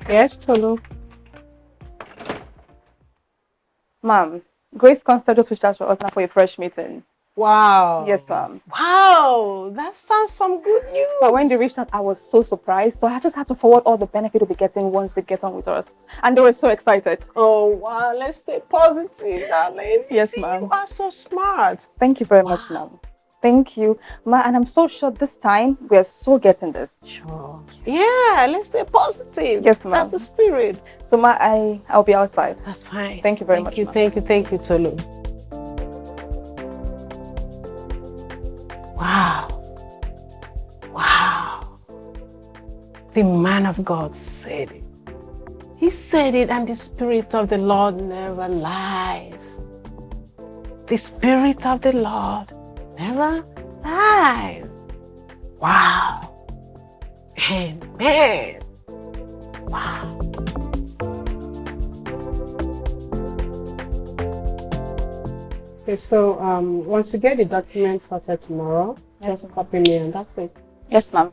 Yes, Tolu. Ma'am, Grace Concert just reached out to us now for a fresh meeting. Wow. Yes, ma'am. Wow, that sounds some good news. But when they reached out, I was so surprised. So I just had to forward all the benefit we'll be getting once they get on with us. And they were so excited. Oh, wow, let's stay positive, darling. Yes, ma'am. You are so smart. Thank you very much, ma'am. Thank you, ma. And I'm so sure this time we are so getting this. Sure. Yeah, let's stay positive. Yes, ma'am. That's the spirit. So, ma, I'll be outside. That's fine. Thank you very much. Thank you, Tolu. Wow. Wow. The man of God said it. He said it, and the Spirit of the Lord never lies. The Spirit of the Lord never lies. Wow. Amen. Wow. Okay, so once you get the documents sorted tomorrow, Yes, just copy me and that's it. Yes, ma'am.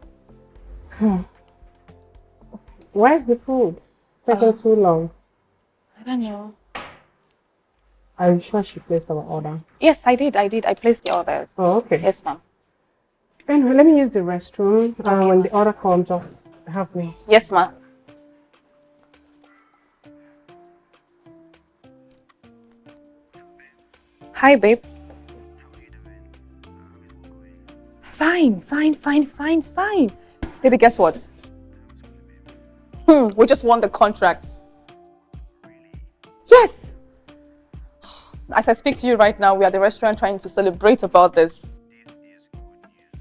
Where's the food? Taking too long. I don't know. Are you sure she placed our order? Yes, I did. I placed the orders. Oh, okay. Yes, ma'am. Anyway, let me use the restroom. When the order comes, just have me. Yes, ma'am. Hi, babe. Fine. Baby, guess what? We just won the contract. Yes! As I speak to you right now, we are at the restaurant trying to celebrate about this.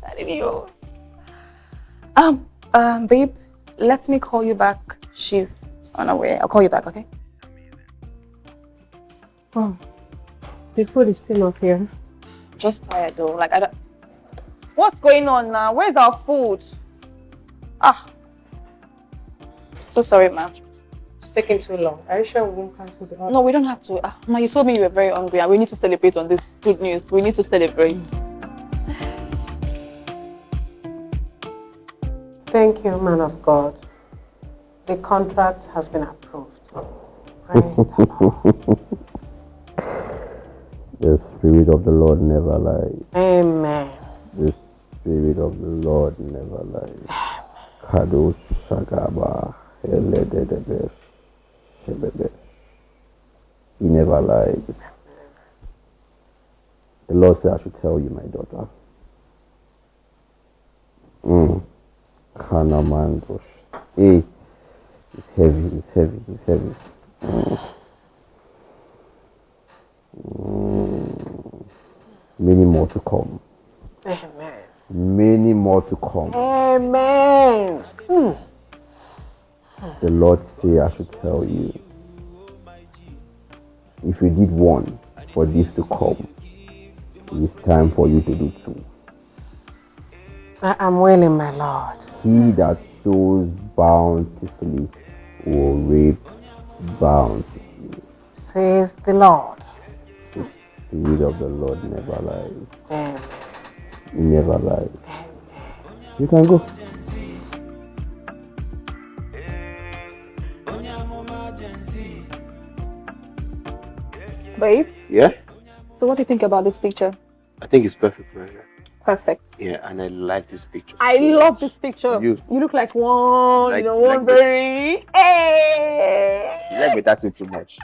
Telling you. Babe, let me call you back. She's on her way. I'll call you back, okay? Oh, the food is still not here. Just tired though. Like, I don't... What's going on now? Where's our food? Ah. So sorry, ma'am. It's taking too long. Are you sure we won't cancel the order? No, we don't have to. Ma, you told me you were very hungry and we need to celebrate on this good news. We need to celebrate. Thank you, man of God. The contract has been approved. Praise the Lord. The Spirit of the Lord never lies. Amen. The Spirit of the Lord never lies. Kadosh Shagaba Eledebe Shebebe. He never lies. The Lord said I should tell you, my daughter. Kanamandosh. Hey, it's heavy. Many more to come. Amen. Many more to come. Amen. The Lord say I should tell you. If you did one for this to come, It's time for you to do too. I am willing, my lord. He that sows bountifully will reap bountifully. Says the Lord. The Spirit of the Lord never lies. Amen. He never lies. You can go. Babe, Yeah? so what do you think about this picture? I think it's perfect, man. Perfect. Yeah, and I like this picture. I so love much. this picture. You look like one, Like- one like the- very. Hey! You like better thing too much.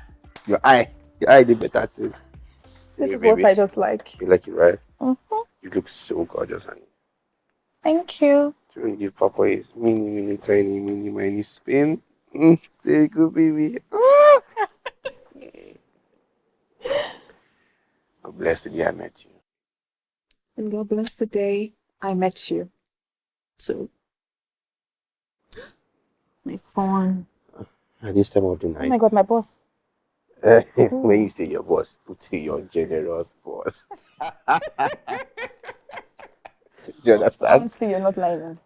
Your eye did better thing. This Hey, is baby. what I just like. You like it, right? Mm-hmm. You look so gorgeous, honey. Thank you. Do you give Papa his mini, tiny, mini spin? Take a baby. I'm blessed the day I met you. And God bless the day I met you. So, my phone. At this time of the night. Oh my God, my boss. When you say your boss, put in your generous boss. Do you understand? Honestly, you're not lying.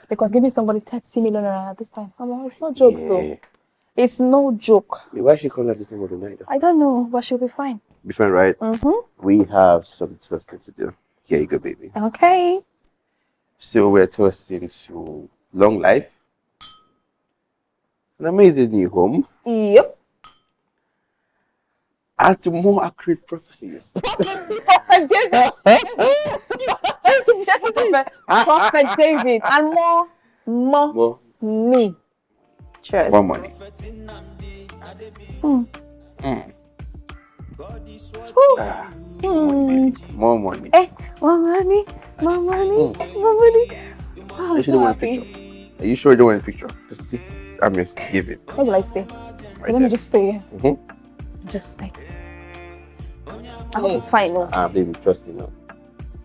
Because giving somebody 30 million at this time, it's no joke, though. It's no joke. Why she call at this time of the night? I don't know, but she'll be fine. Be fine, right? Mm-hmm. We have some toasting to do. Here you go, baby. Okay. So we're toasting to long life, an amazing new home, Yep. and to more accurate prophecies. Prophet David. just Prophet David. And more me. Cheers. More money. More money. Eh, more money. More money. Oh, You I'm should so do one happy. picture. Are you sure you don't want a picture? I'm just give it. Where will I stay? Right Let me there. just stay here. Mm-hmm. Just stay. I hope it's fine, no? Baby, trust me now.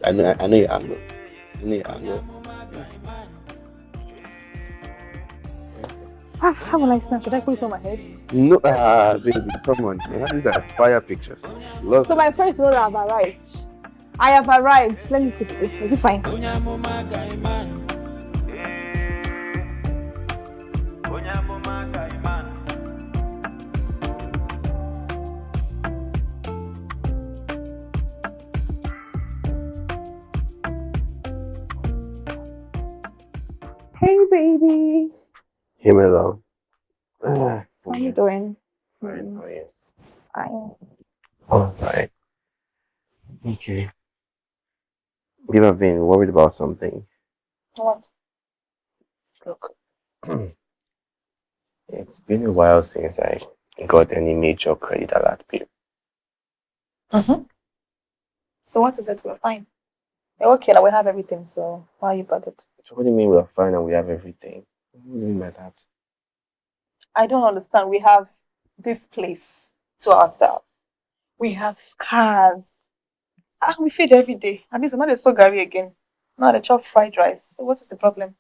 I know your angle. I know your angle. How will I snap? Should I put it on my head? No, baby, come on. These are fire pictures. Love. So my friends know that I've arrived. I have arrived. Let me see. Is it fine? Hey, baby. Hey, my love. How are you doing? Fine, how are you? Fine. Oh, fine. Okay. You have been worried about something. What? Look, it's been a while since I got any major credit alert bill. Mm-hmm. So what is it? We're fine. We're okay, like we have everything, so why are you bothered? So what do you mean we're fine and we have everything? What do you mean by that? I don't understand. We have this place to ourselves. We have cars. We feed every day. At least I'm not a so Gary again. Not a chop fried rice. So what is the problem?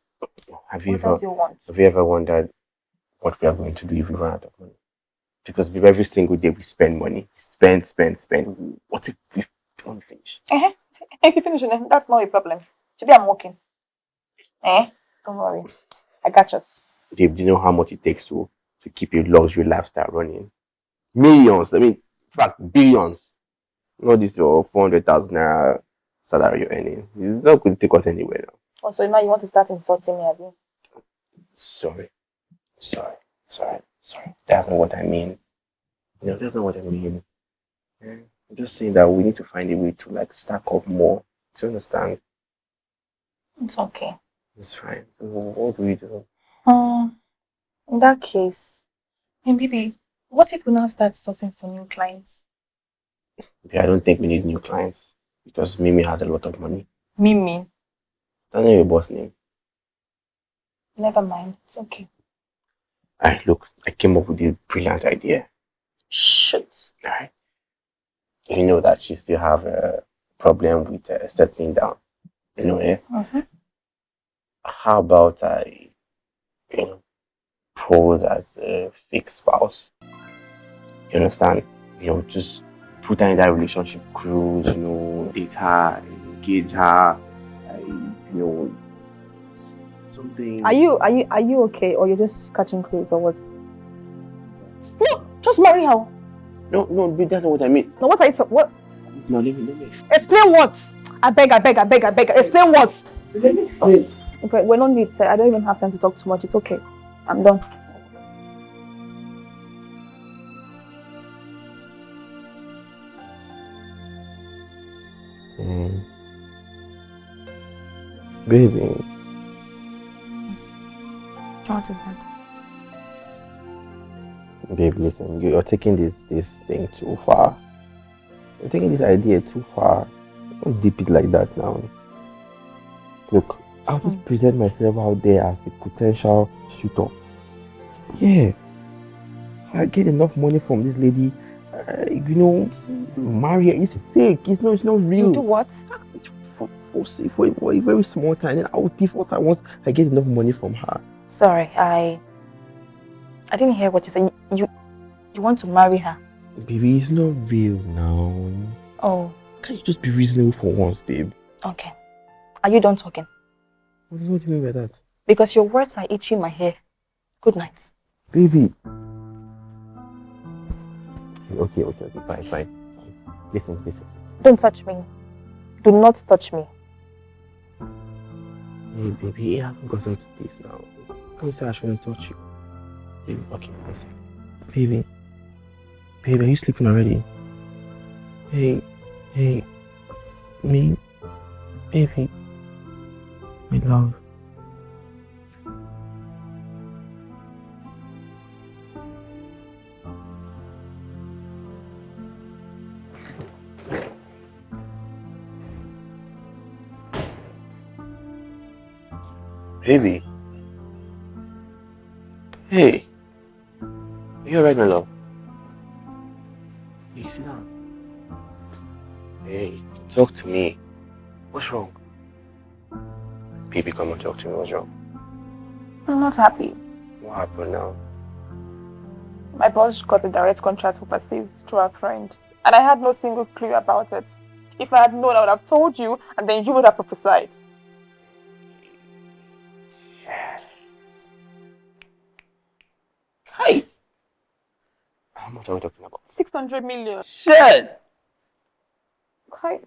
Have you What else do you want? ever wondered what we are going to do if we run out of money? Because every single day we spend money. Spend. What if we don't finish? If you finish it, that's not a problem. Maybe I'm working. Don't worry. I got you. Babe, do you know how much it takes to keep a luxury lifestyle running? Millions. I mean, in fact, billions. Not this your 400,000 naira salary you're earning. It's not going to take us anywhere now. Oh, so now you want to start insulting me, Abby? Sorry. That's not what I mean. That's not what I mean. I'm just saying that we need to find a way to stack up more. Do you understand? It's okay. It's fine. So what do we do? In that case, maybe, what if we now start sourcing for new clients? I don't think we need new clients because Mimi has a lot of money. Mimi? I know your boss name. Never mind. It's okay. Alright, look, I came up with this brilliant idea. Shoot. Alright. You know that she still have a problem with settling down. Mm-hmm. How about I, pose as a fake spouse? You understand? Just put her in that relationship cruise, you know, date her, engage her, you know, something. Are you okay, or you're just catching cruise, or what? No, just marry her. No, but that's not what I mean. No, what are you what? No, let me explain. Explain what? I beg. Explain what? Let me explain. Okay, we don't need to. I don't even have time to talk too much. It's okay. I'm done. Baby. What is that? Babe, listen, you're taking this thing too far. You're taking this idea too far. Don't dip it like that now. Look, I'll just present myself out there as a potential suitor. Yeah. I get enough money from this lady. You know, marry her. It's fake. It's not real. You do what? For a very small time. Then I'll divorce her once I get enough money from her. Sorry, I didn't hear what you said. You want to marry her? Baby, it's not real now. Oh. Can't you just be reasonable for once, babe? Okay. Are you done talking? What do you mean by that? Because your words are itching my hair. Good night. Baby. Okay, fine. Listen. Don't touch me. Do not touch me. Hey, baby, it hasn't gotten to this now. Come say I shouldn't touch you. Baby, okay, listen. Baby, are you sleeping already? Hey, me, baby, my love. Baby. Hey. Are you alright, my love? Hey, sit down. Hey, talk to me. What's wrong? Baby, come and talk to me. What's wrong? I'm not happy. What happened now? My boss got a direct contract overseas through a friend, and I had no single clue about it. If I had known, I would have told you, and then you would have prophesied. Hey! How much are we talking about? 600 million. Shit! Hi.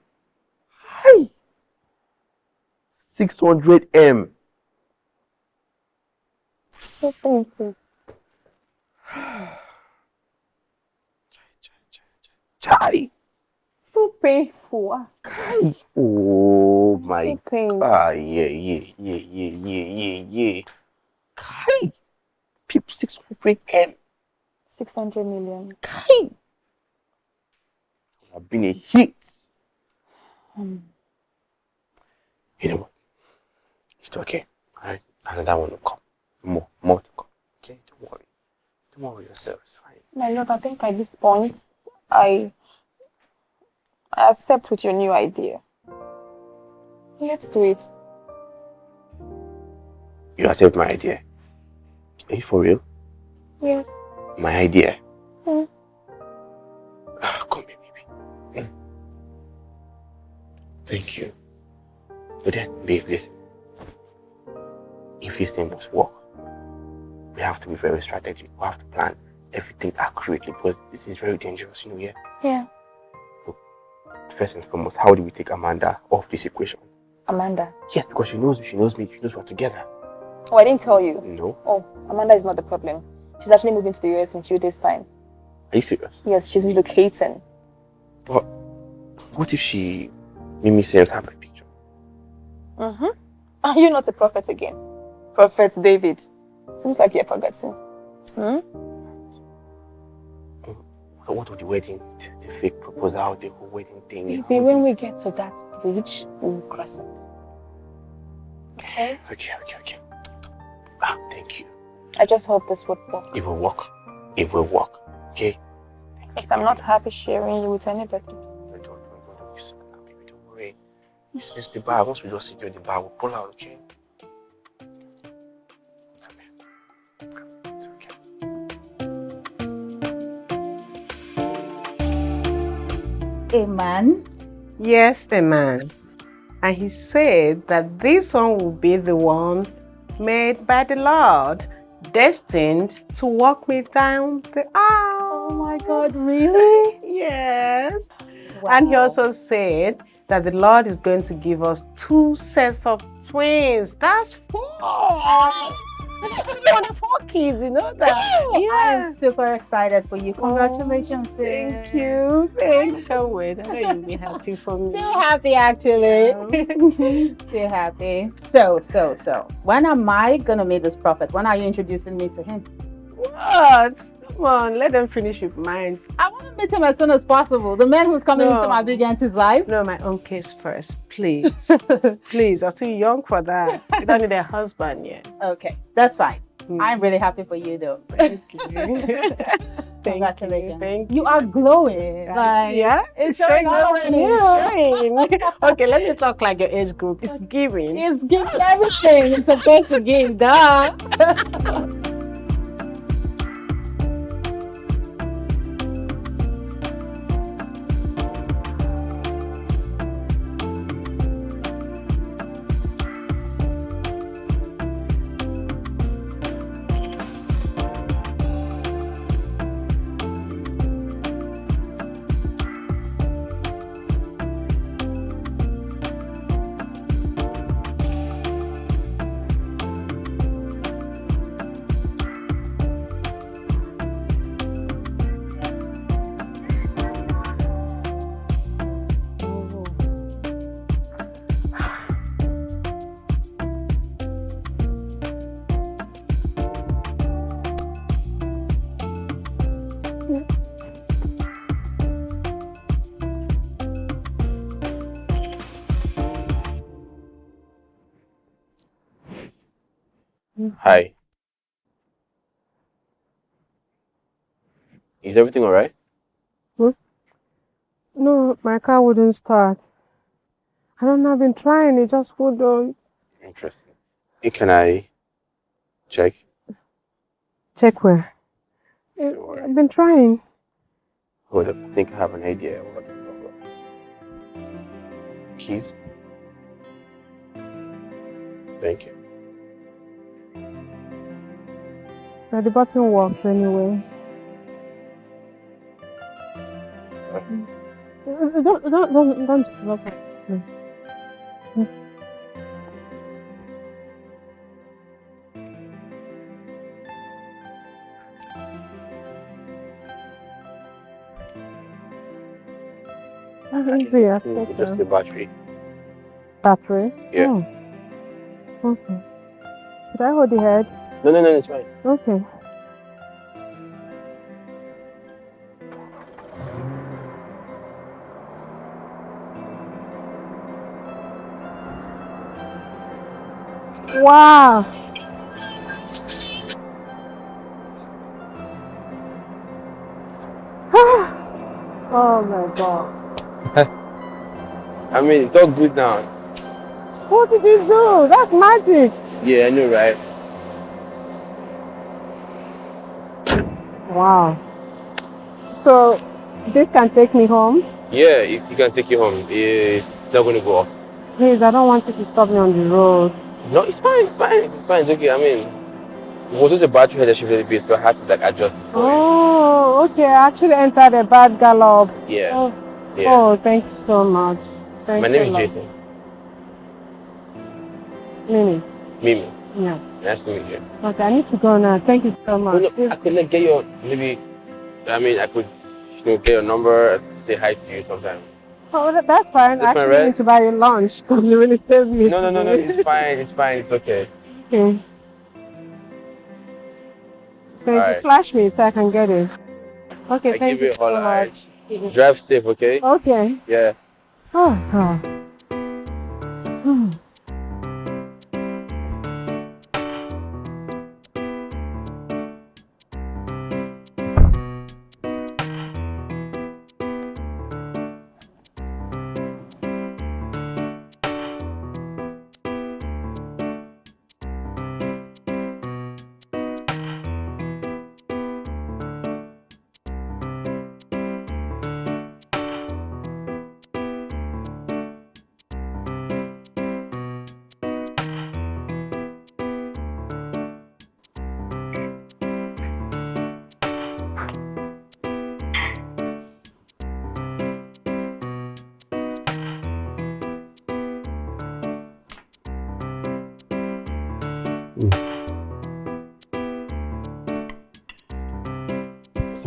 600M. So painful. Chai. So painful. Oh my So painful. God. Yeah. Kai. People 600M. 600 million. Kai. I've been a hit. You know what? It's okay. Alright? Another one will come. More to come. Okay? Don't worry yourself. It's fine. My lord, I think at this point, I accept with your new idea. Let's do it. You accept my idea? Are you for real? Yes. My idea? Mm. Come here, baby. Thank you. But then, babe, listen. If this thing must work, we have to be very strategic. We have to plan everything accurately because this is very dangerous, yeah? Yeah. Look, first and foremost, how do we take Amanda off this equation? Amanda? Yes, because she knows me, she knows we're together. Oh, I didn't tell you. No. Oh, Amanda is not the problem. She's actually moving to the US in a few days' time. Are you serious? Yes, she's relocating. But what if she made me send her my picture? Are you not a prophet again? Prophet David. Seems like you're forgetting. What of the wedding? The fake proposal, the whole wedding thing. Maybe when we get to that bridge, we'll cross it. Okay? Okay. Thank you. I just hope this would work. It will work. Okay? Because I'm not happy sharing you with anybody. Don't be so happy. Don't worry. This is the bar. Once we just secure the bar, we'll pull out, okay? Come here. It's okay. a man? Yes, a man. And he said that this one will be the one made by the Lord, destined to walk me down the aisle. Oh my God, really? Yes. Wow. And he also said that the Lord is going to give us 2 sets of twins. That's 4. That's 4 kids, you know that? I'm super excited for you. Congratulations, sis. Thank you. Thank you. Wait, I know you'll be happy for me. So happy, actually. So happy. So, when am I gonna meet this prophet? When are you introducing me to him? What? Come on, let them finish with mine. I want to meet him as soon as possible. The man who's coming into my big auntie's life. No, my own case first, please. Please, I'm too young for that. You don't need a husband yet. Okay, that's fine. I'm really happy for you, though. Thank you. Congratulations. Thank you. are glowing. Like, yeah, it's showing up on you. Okay, let me talk like your age group. It's giving. It's giving everything. It's supposed to give, duh. Hi. Is everything alright? No, my car wouldn't start. I don't know, I've been trying, it just wouldn't. Interesting. Can I check? Check where? Sure. I've been trying. Hold up, I think I have an idea. Keys? Thank you. But the button works anyway. Don't. Okay. Just the battery. Battery? Yeah. Oh. Okay. Should I hold the head? No, it's fine. Okay. Wow. Oh my God. I mean, it's all good now. What did you do? That's magic. Yeah, I know, right? Wow. So, this can take me home? Yeah, if you can take you home, it's not going to go off. Please, I don't want you to stop me on the road. No, it's fine, it's okay. I mean, it was just a battery head that shifted a bit, so I had to like adjust it for you. Oh, okay. I actually entered a bad gallop. Yeah. Oh, Yeah. Oh, thank you so much. Thank My you name a is lot. Jason. Mimi. Mimi. Yeah. Nice to meet you. Okay, I need to go now. Thank you so much. No, I could like get your I could get your number, say hi to you sometime. Oh, that's fine. I actually need to buy you lunch because you really saved me. No, it's fine, it's okay. Okay. Alright. Flash me so I can get it. Okay, thank you so much. Drive safe, okay? Okay. Yeah. Oh, God. So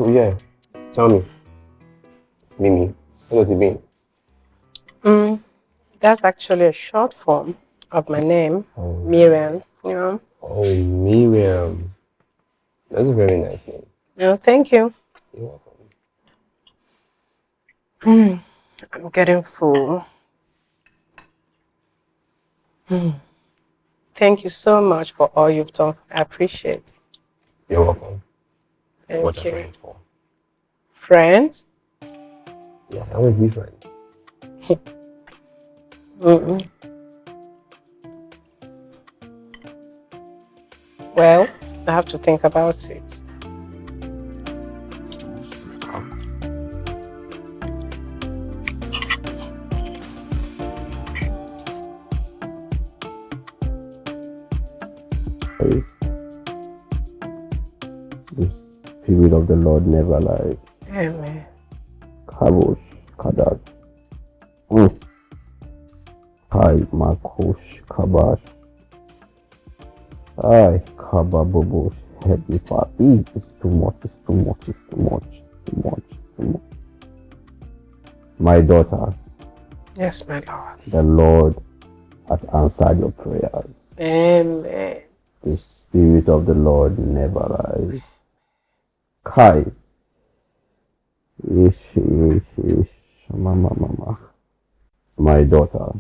yeah, tell me, Mimi, what does it mean? That's actually a short form of my name, Miriam. You know. Oh, Miriam. That's a very nice name. Oh, thank you. You're welcome. I'm getting full. Thank you so much for all you've done. I appreciate it. You're welcome. Thank What you. are friends for? Friends? Yeah, I would be friends. Well, I have to think about it. The Spirit of the Lord never lies. Amen. Kabosh, Kadak. Kai, Makosh, Kabash. Ay, Kababobosh. Heavenly Father. It's too much, it's too much, it's too much, too much, too much. My daughter. Yes, my Lord. The Lord has answered your prayers. Amen. The Spirit of the Lord never lies. Kai. Ish. Mama. My daughter.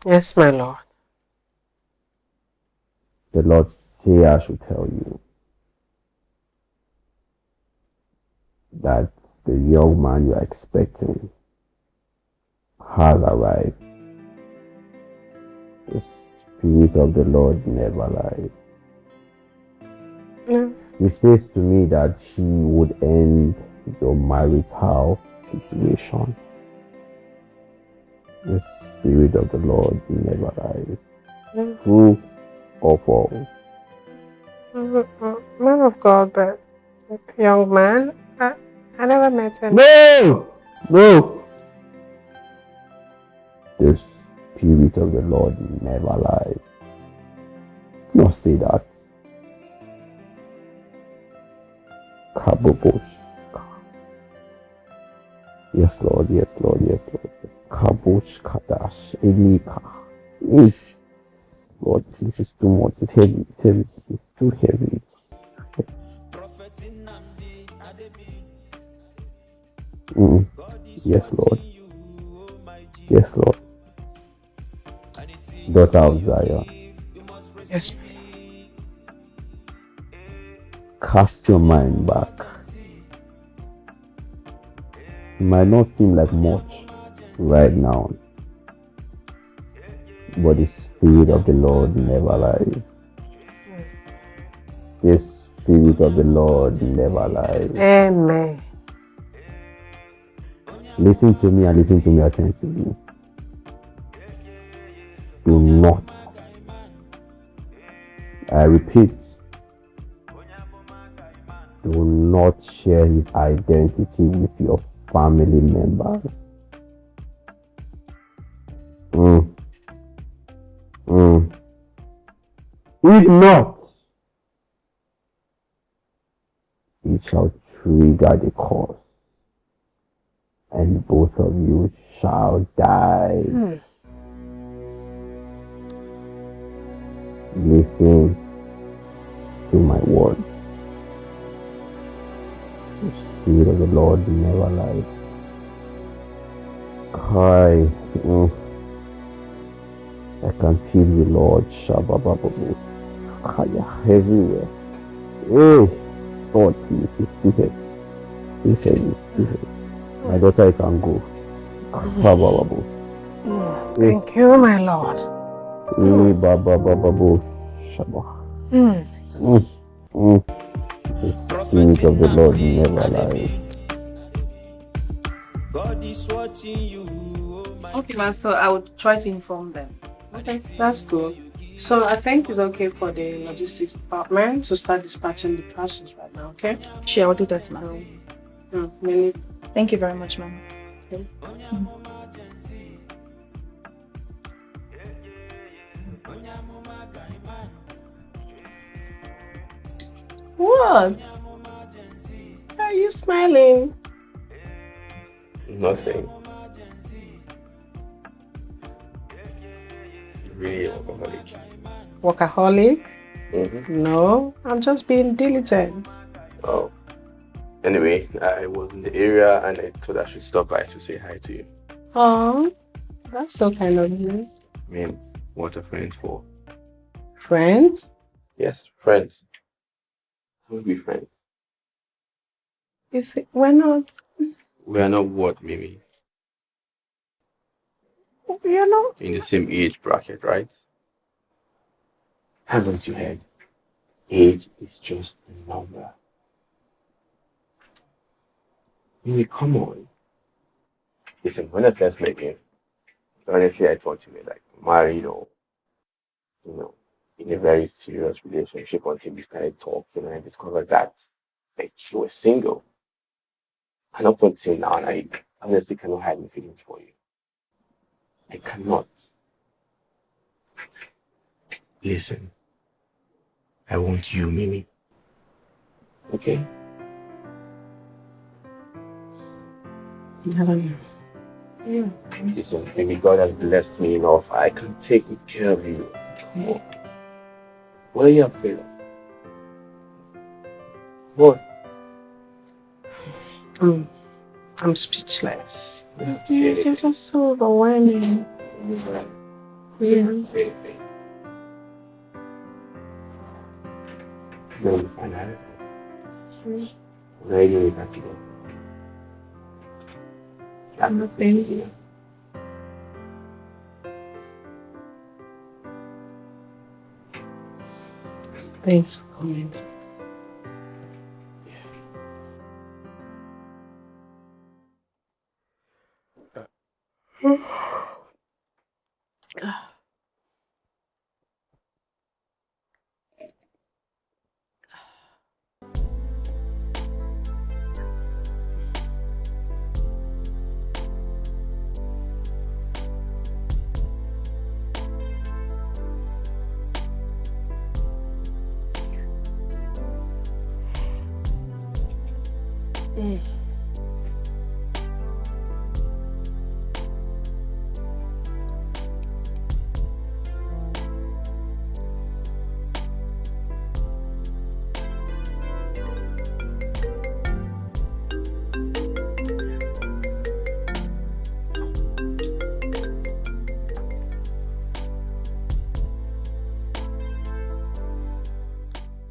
Yes, my Lord. The Lord say I should tell you that the young man you are expecting has arrived. The Spirit of the Lord never lies. He says to me that he would end your marital situation. The Spirit of the Lord never lies. True or false? Man of God, but young man, I never met him. No! The Spirit of the Lord never lies. Do not say that. Kabobosh. Yes, Lord. Kabosh, Kadash, Elika. Lord, please, it's too much. It's heavy. It's too heavy. Yes, Lord. Daughter of Zion. Yes. Cast your mind back. It might not seem like much right now, but the Spirit of the Lord never lies. The Spirit of the Lord never lies. Amen. Listen to me and listen to me attentively. Do not, I repeat, do not share his identity with your family members. If not, it shall trigger the cause, and both of you shall die. Listen to my word. The Spirit of the Lord never lies. Kai, I can feel the Lord Shabababu. Kaya everywhere. Hey, God, please, it's too heavy. It's heavy. My daughter, I can go. Bababu. Thank you, my Lord. Bababu. Shaba. The Spirit of the Lord never lies. God is watching you. Okay, man, so I would try to inform them. Okay, that's good. So I think it's okay for the logistics department to start dispatching the parcels right now, okay? Sure, I'll do that, ma'am. Many. Thank you very much, ma'am. Okay. What? Why are you smiling? Nothing. Really workaholic. Workaholic? Mm-hmm. No, I'm just being diligent. Oh. Anyway, I was in the area and I thought I should stop by to say hi to you. Oh, that's so kind of you. I mean, what are friends for? Friends? Yes, friends. We'll be friends. Is it? Why not? We are not what, Mimi? You're not. In the same age bracket, right? Haven't you heard? Age is just a number. Mimi, come on. Listen, when I first met you, honestly, I thought you were like married or, in a very serious relationship until we started talking and I discovered that like you were single. And up until now, and I honestly cannot hide my feelings for you. I cannot. Listen, I want you, Mimi. Okay? I don't know. Yeah. Listen, maybe God has blessed me enough. I can take good care of you. Come on. What are you afraid of? What? I'm speechless. You're just so overwhelming. Yeah. Say anything. No, you find out. Where are you doing that today? Nothing. Thanks for coming.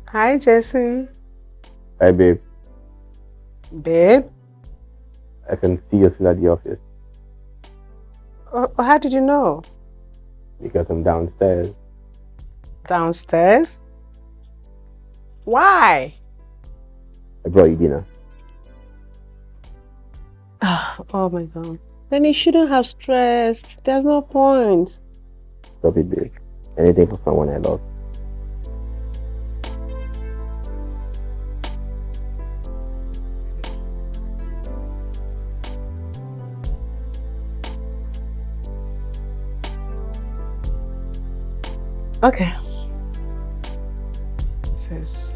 Hi, Jason. Hi, babe. Babe? I can see you still at the office How did you know? because I'm downstairs. Downstairs? Why? I brought you dinner. Oh my God. Then you shouldn't have stressed. There's no point. Stop it, babe. Anything for someone I love. Okay. This is...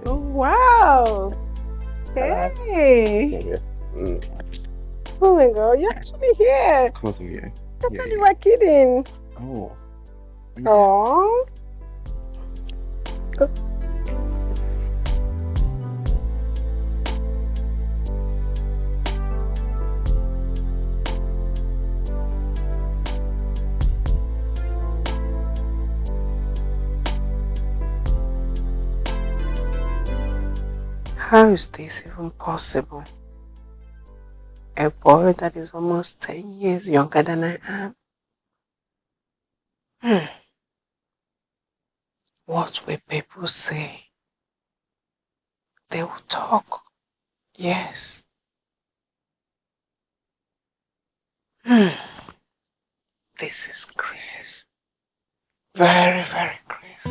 Oh, wow. Hey. Oh my God, you're actually here. Come to me. I thought you were kidding. Oh. Aww. How is this even possible? A boy that is almost 10 years younger than I am. What will people say? They will talk. Yes. This is crazy. Very, very crazy.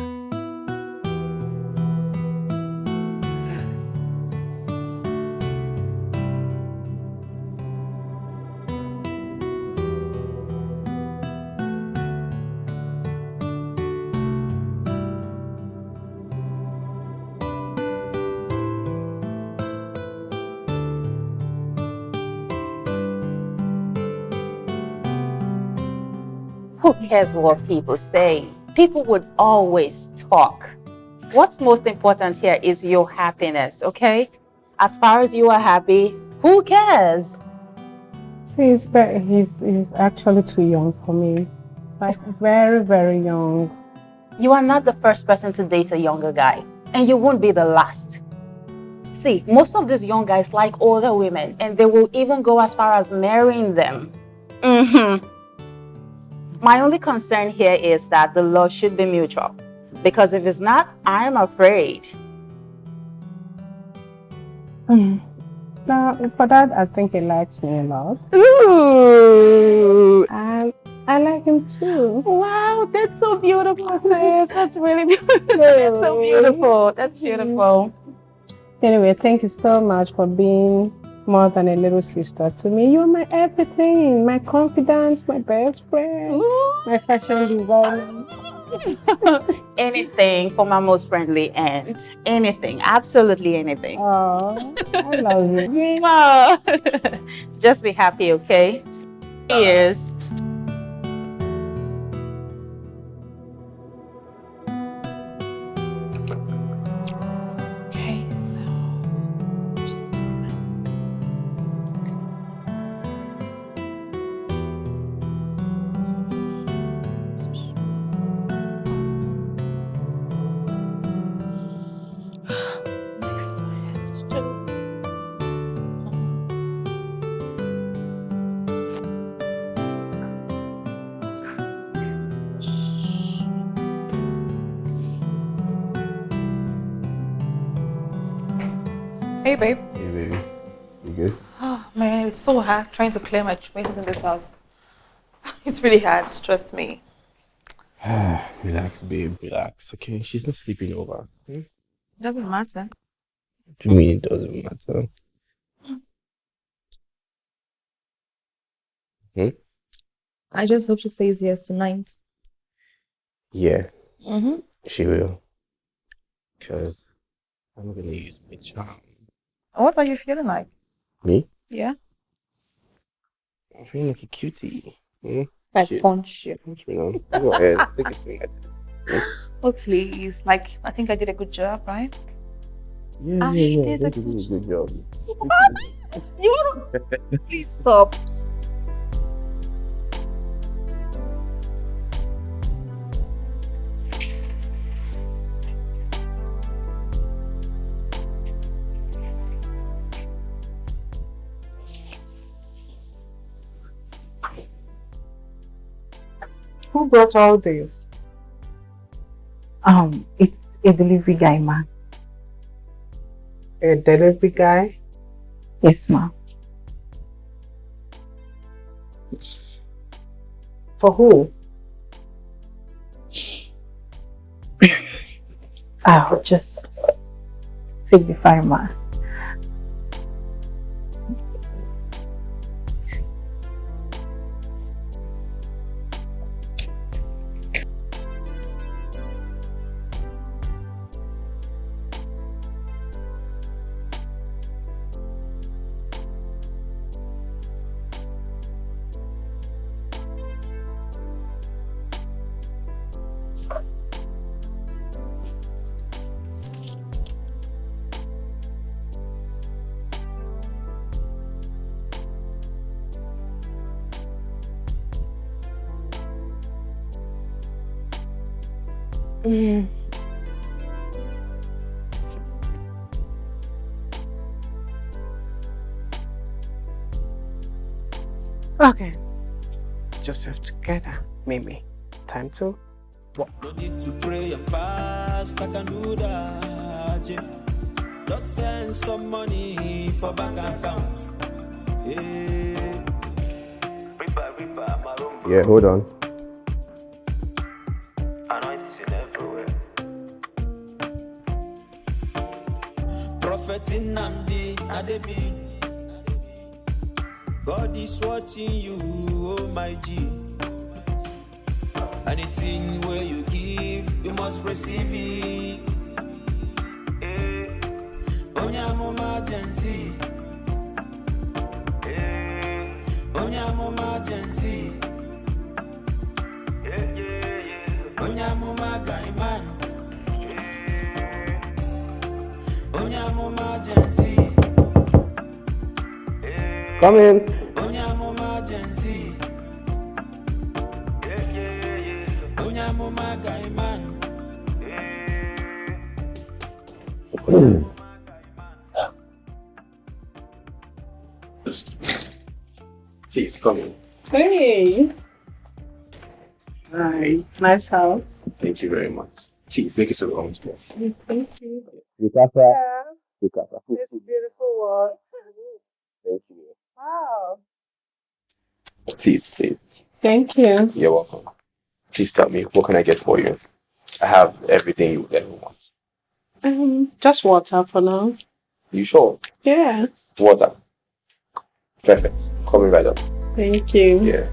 Who cares what people say? People would always talk. What's most important here is your happiness, okay? As far as you are happy, who cares? See, he's actually too young for me. Like, very, very young. You are not the first person to date a younger guy, and you won't be the last. See, most of these young guys like older women, and they will even go as far as marrying them. My only concern here is that the love should be mutual. Because if it's not, I'm afraid. Now, for that, I think he likes me a lot. Ooh! And I like him too. Wow, that's so beautiful, sis. That's really beautiful. That's so beautiful. That's beautiful. Anyway, thank you so much for being more than a little sister to me. You're my everything, my confidence, my best friend, my fashion designer. Anything for my most friendly aunt. Anything, absolutely anything. Oh, I love you. Just be happy, okay? Cheers. Okay, so just next I have to do. Hey, babe. Hey, baby. You good? Oh, man, it's so hard trying to clear my traces in this house. It's really hard, trust me. Relax, babe. Relax, okay? She's not sleeping over. It doesn't matter. What do you mean it doesn't matter? I just hope she says yes tonight. Yeah, she will. Because I'm gonna use my charm. What are you feeling like? Me? Yeah? I'm feeling like a cutie. Like Cute. punch you. You know, go ahead, take a swing at it. Oh, please. Like, I think I did a good job, right? Yeah, I yeah, did yeah. a You did a good job. What? You wanna... Please stop. Who brought all this? It's a delivery guy, ma. A delivery guy? Yes, ma. For who? I'll just take the file, ma. Okay. Joseph together. Mimi. Time to walk. No need to pray and fast, I can do that. Yeah. Just send some money for back account. Yeah. Yeah, hold on. Anointing everywhere. Prophet in Namdi, Adebi. God is watching you, oh my G. Anything where you give, you must receive it. Onyamo emergency. Onyamo emergency. Come in. Please come in. Hey. Hi. Nice house. Thank you very much. Please make yourself comfortable. Thank you. Look after. Yeah. Look after. It's a beautiful one. Thank you. Wow. Please sit. Thank you. You're welcome. Please tell me, what can I get for you? I have everything you would ever want. Just water for now. You sure? Yeah. Water. Perfect. Coming right up. Thank you. Yeah.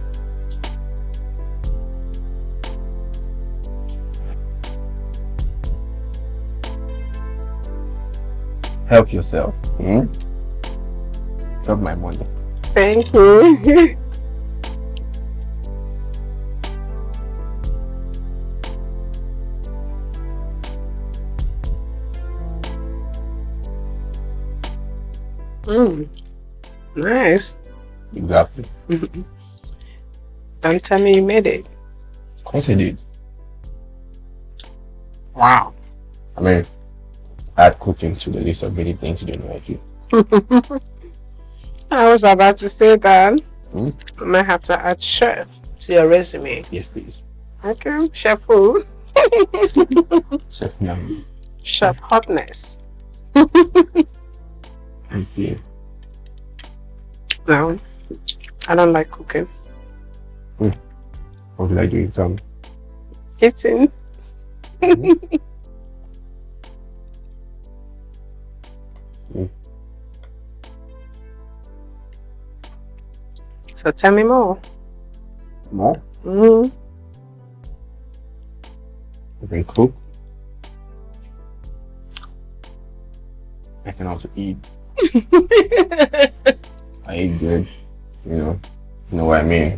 Help yourself. Help my money. Thank you. Nice. Exactly. Don't tell me you made it. Of course I did. Wow. I mean, add cooking to the list of many things you don't know I do. I was about to say that. Hmm? I might have to add chef to your resume. Yes, please. Okay, chef who? Chef Nam. Chef hotness. I see. No, I don't like cooking. What will I do in town? Eating. So tell me more. More? Mm. I can cook. I can also eat. I eat good. You know what I mean?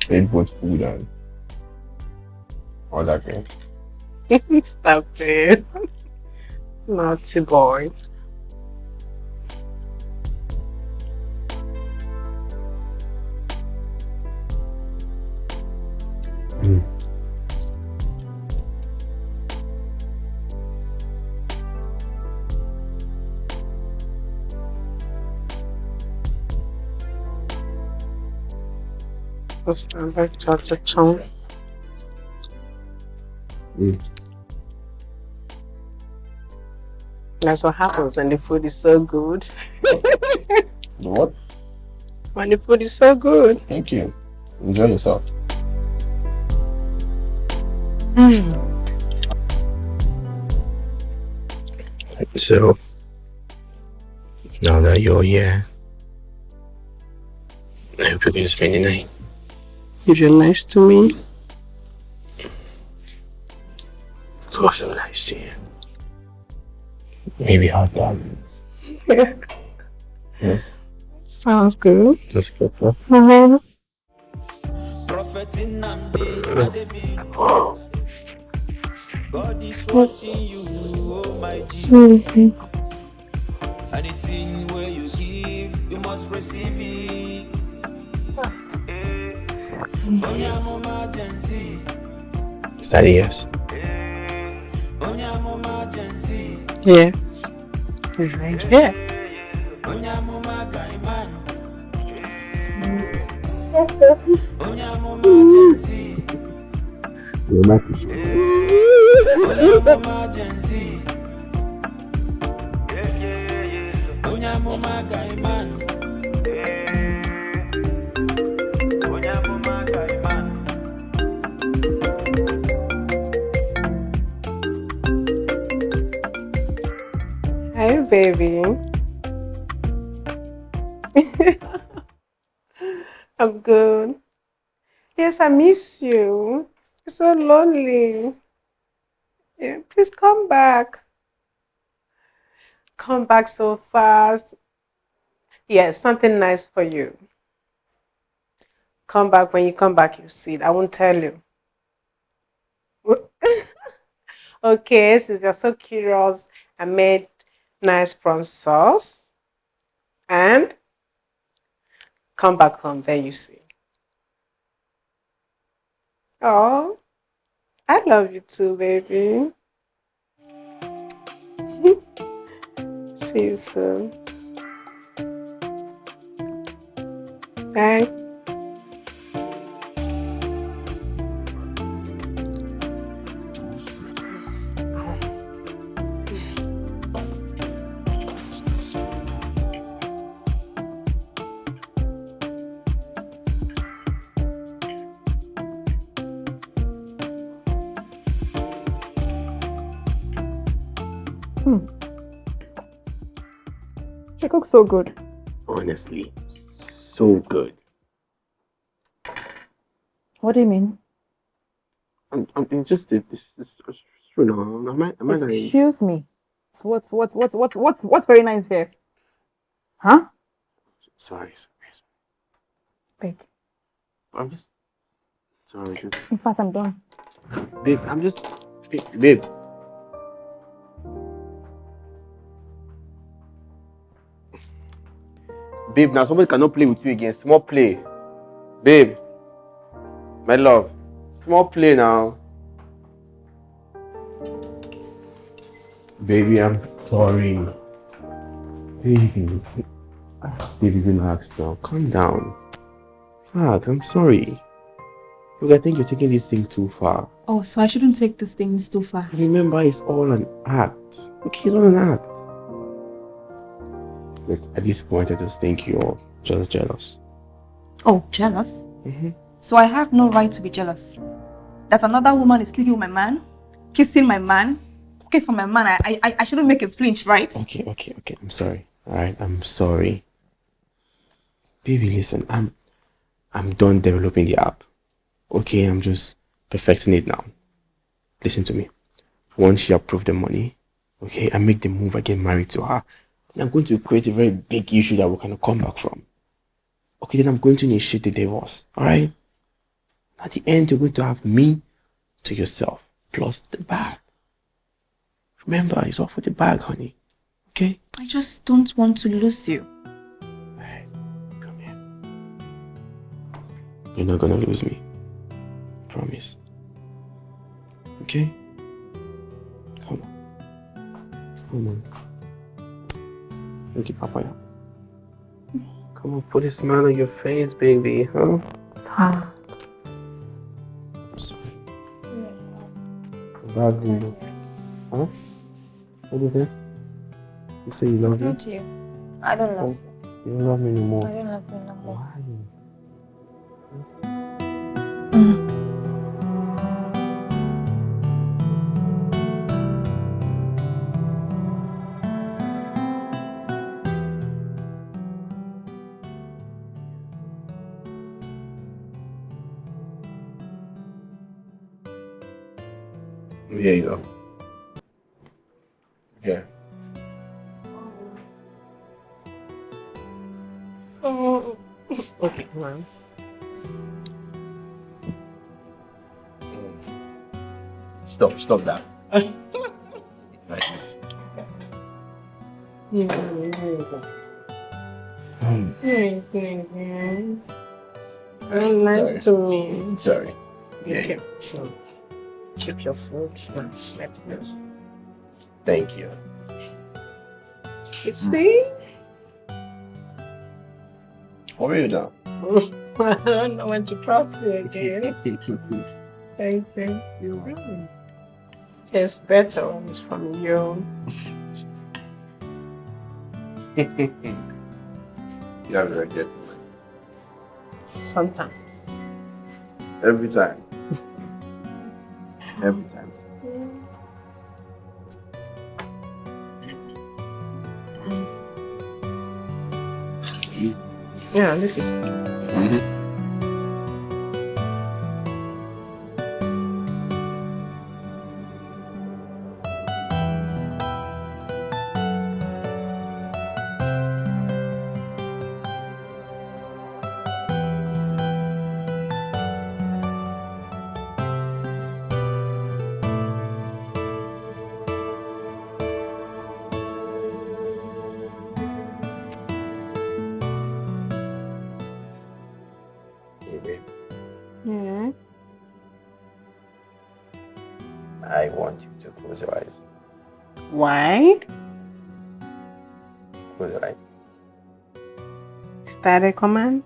I eat both food and all that things. Stop it. Naughty boy. Let's find back to Chong. That's what happens when the food is so good. What? When the food is so good. Thank you. Enjoy yourself. So, now that you're here, I hope you're going to spend the night. If you're nice to me. Of course I'm nice to you. Maybe hot dog. Yeah. Sounds good. That's good. Huh? Prophet in God is watching you, oh my G. Anything where you give, you must receive it. Is that a yes? Yes. He's right here. You're my Hi, baby. I'm good. Yes, I miss you. You're so lonely. Yeah, please come back. Come back so fast. Yes, something nice for you. Come back. When you come back, you see it. I won't tell you. Okay, since you're so curious, I made nice prawn sauce, and come back home. Then you see. Oh, I love you too, baby. See you soon. Bye. She cooks so good. Honestly, so good. What do you mean? It's just it's true now. Am I lying? Excuse me. What's very nice here? Huh? Sorry. Babe. I'm just sorry. Just In fact, I'm done. babe. Babe. Babe, now somebody cannot play with you again. Small play. Babe. My love. Small play now. Baby, I'm sorry. Baby. Baby, relax now. Calm down. Relax, I'm sorry. Look, I think you're taking this thing too far. Oh, so I shouldn't take these things too far. Remember, it's all an act. Okay, it's all an act. Look, at this point, I just think you're just jealous. Oh, jealous? Mm-hmm. So I have no right to be jealous. That another woman is sleeping with my man, kissing my man, cooking for my man. I shouldn't make it flinch, right? Okay. I'm sorry. Alright, I'm sorry. Baby, listen, I'm done developing the app. Okay, I'm just perfecting it now. Listen to me. Once she approves the money, okay, I make the move, I get married to her, then I'm going to create a very big issue that we can come back from. Okay, then I'm going to initiate the divorce. Alright? At the end, you're going to have me to yourself, plus the bag. Remember, it's all for the bag, honey. Okay? I just don't want to lose you. Alright, come here. You're not gonna lose me. Promise. Okay? Come on. Thank you, Papa. Come on, put a smile on your face, baby, huh? Ah. I'm sorry. I love you. Huh? What do you think? You say you love me? Not you. I don't love you. You don't love me anymore. I don't love you no more. Why? Here you go. Here. Oh, okay, come on. Stop that. Right. Nice to meet. Sorry. Okay. Keep your food. Thank you. You see? For real now. I don't know when to trust you again. Thank you. It's better when it's from you. You have a very gentleman. Sometimes. Every time. Every time. Yeah, this is. babe. Yeah. I want you to close your eyes. Why? Close your eyes. Is that a command?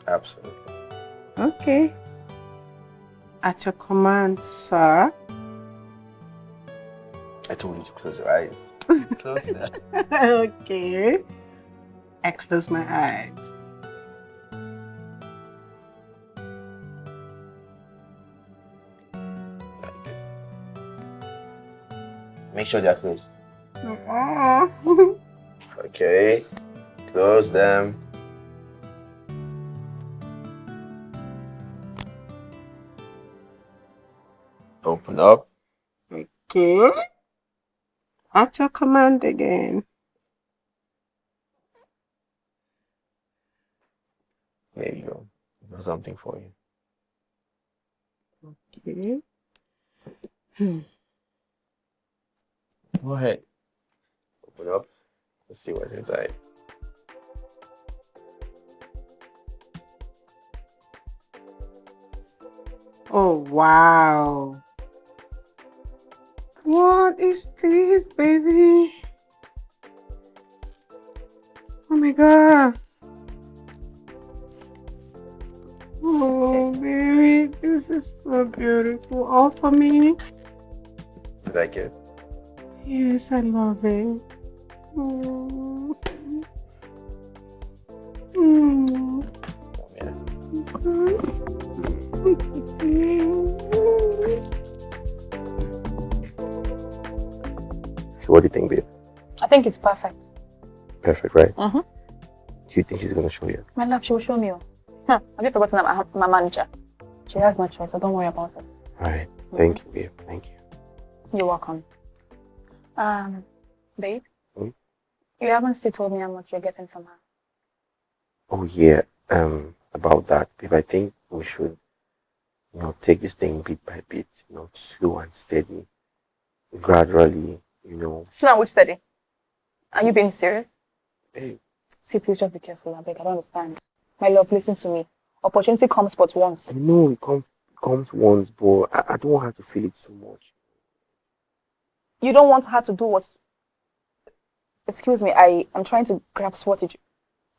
Absolutely. Okay. At your command, sir. I told you to close your eyes. Close them. Okay. I close my eyes. Make sure they're closed. Okay. Close them. Open up. Okay. At your command again. There you go. There's something for you. Okay. Go ahead. Open up. Let's see what's inside. Oh, wow. What is this, baby? Oh my God. Oh, baby, this is so beautiful. All for me? You like it? Yes, I love it. Oh. Mm. Yeah. So what do you think, babe? I think it's perfect. Perfect, right? Mm-hmm. Do you think she's gonna show you? My love, she will show me. Huh. Have you forgotten I'm my manager? She has no choice, so don't worry about it. Alright. Thank you, babe. Thank you. You're welcome. Babe? Hmm? You haven't still told me how much you're getting from her. Oh yeah. About that, babe, I think we should, take this thing bit by bit, slow and steady, gradually, Slow and which steady? Are you being serious? Hey. See, please just be careful, I beg. I don't understand. My love, listen to me. Opportunity comes but once. I know it comes once, but I don't want her to feel it too much. You don't want her to do what? Excuse me, I'm trying to grasp what did you...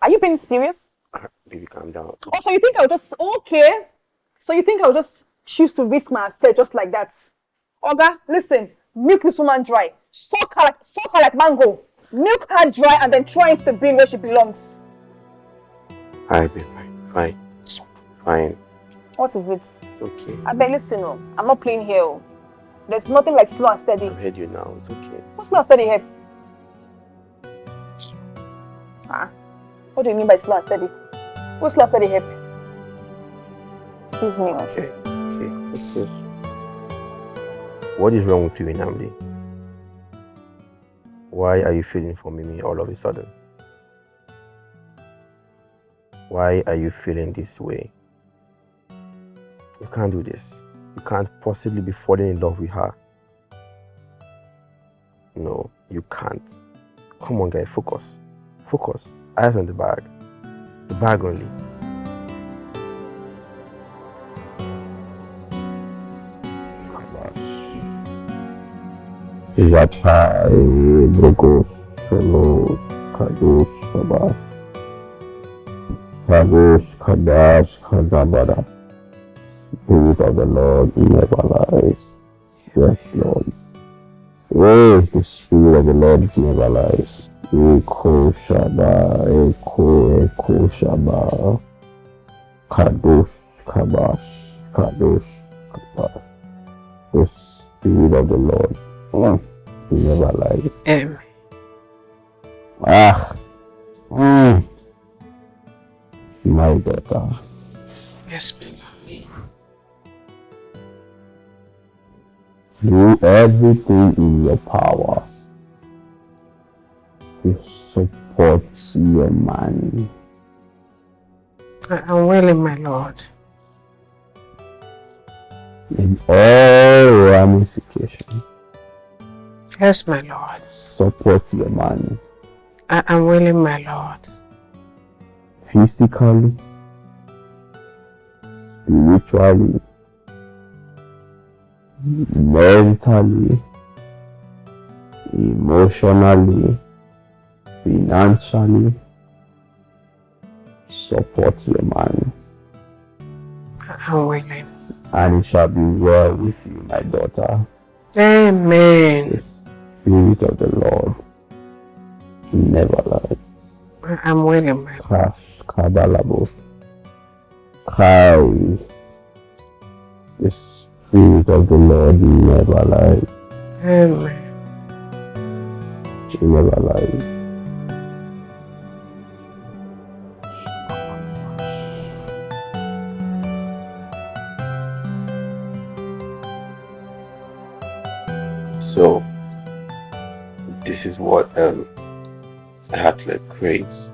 Are you being serious? Baby, calm down. Oh, so you think I'll just... Okay. So you think I'll just choose to risk my affair just like that? Oga, listen. Milk this woman dry. Suck her like mango. Milk her dry and then throw her into the bin where she belongs. Alright, babe, fine. What is it? It's okay. I beg, listen, I'm not playing here. There's nothing like slow and steady. I've heard you now. It's okay. What's slow and steady here? What do you mean by slow and steady? What's slow and steady here? Excuse me. Okay. What is wrong with you, Nnamdi? Why are you feeling for Mimi all of a sudden? Why are you feeling this way? You can't do this. You can't possibly be falling in love with her. No, you can't. Come on, guy, focus. Eyes on the bag. The bag only. Jatai, Brokos, Solo, Kadosh, Shabash. Kadosh, Kadash, Kadabara. Spirit of the Lord never lies. Yes, Lord. Oh, the Spirit of the Lord never lies. Eko Shaba, Eko Shaba. Kadosh, Kabash, Kadosh, Kabash. The Spirit of the Lord. He never lies. Amen. My daughter. Yes, beloved. Do everything in your power to support your man. I am willing, my Lord. In all ramifications. Yes, my Lord. Support your man. I am willing, my Lord. Physically, spiritually, mentally, emotionally, financially. Support your man. I'm willing. And it shall be well with you, my daughter. Amen. The Spirit of the Lord never lies. I'm willing, man. Cash, Kabalabo. Kai. The Spirit of the Lord never lies. Amen. He never lies. So, this is what a athlete creates,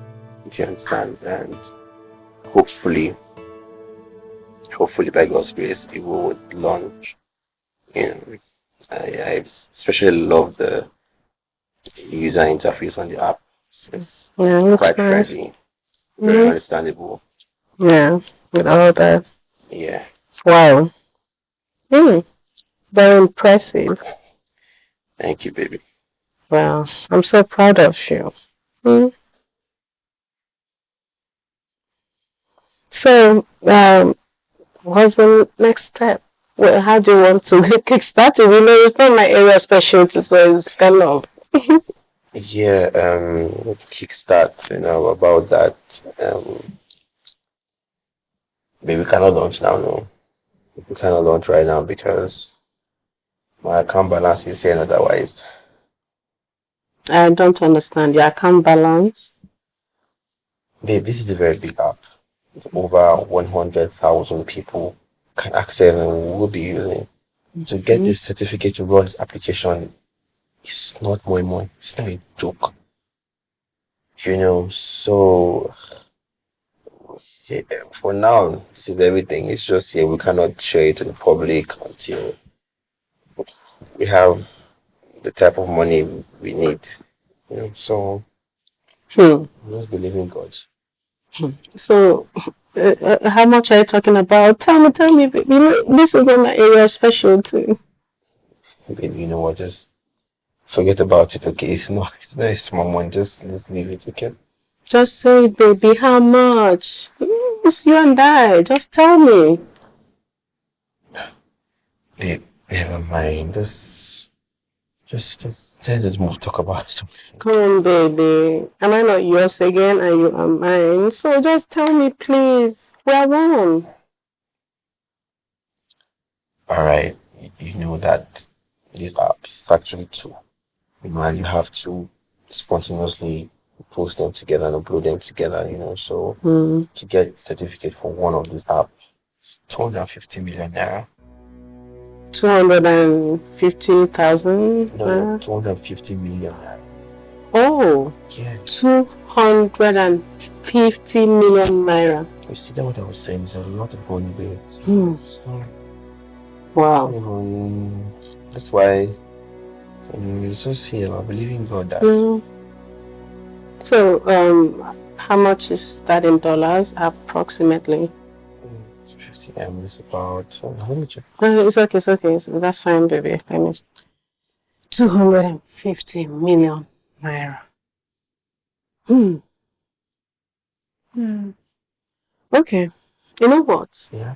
do you understand? And hopefully by God's grace, it will launch. I especially love the user interface on the app. It's quite nice. friendly, very understandable. Yeah, with all that. Yeah. Wow. Very impressive. Thank you, baby. Wow, I'm so proud of you. So, what's the next step? Well, how do you want to kickstart it? You know, it's not my area of specialty, so it's kind of. Yeah, kickstart, about that. Maybe we cannot launch now, no. We cannot launch right now because my account balance is saying otherwise. I don't understand your account balance. Babe, this is a very big app. Over 100,000 people can access and will be using. To get this certificate to run this application is not more. It's not a joke. So yeah, for now, this is everything. It's just here. We cannot share it to the public until we have the type of money we need. So just believe in God. So, how much are you talking about? Tell me. This is not my area of specialty. Baby, you know what? Just forget about it, okay? It's not a small one. Just leave it, okay? Just say, baby, how much? It's you and I. Just tell me. Babe, never mind. Let's just move. Talk about something. Come on, baby. Am I not yours again and you are mine? So just tell me, please. We are one. Alright. You know that this app is actually two. And you have to spontaneously post them together and upload them together, So to get certificate for one of these apps, it's 250 million naira. 250,000? No, 250 million naira. Oh, Yeah. 250 million naira. You see that what I was saying is a lot of money, babe. Wow. That's why it's just here. I believe in God that. So, how much is that in dollars approximately? It's 50 M. It's about. Let me check. It's okay. So that's fine, baby. 250 million naira. Okay. You know what? Yeah.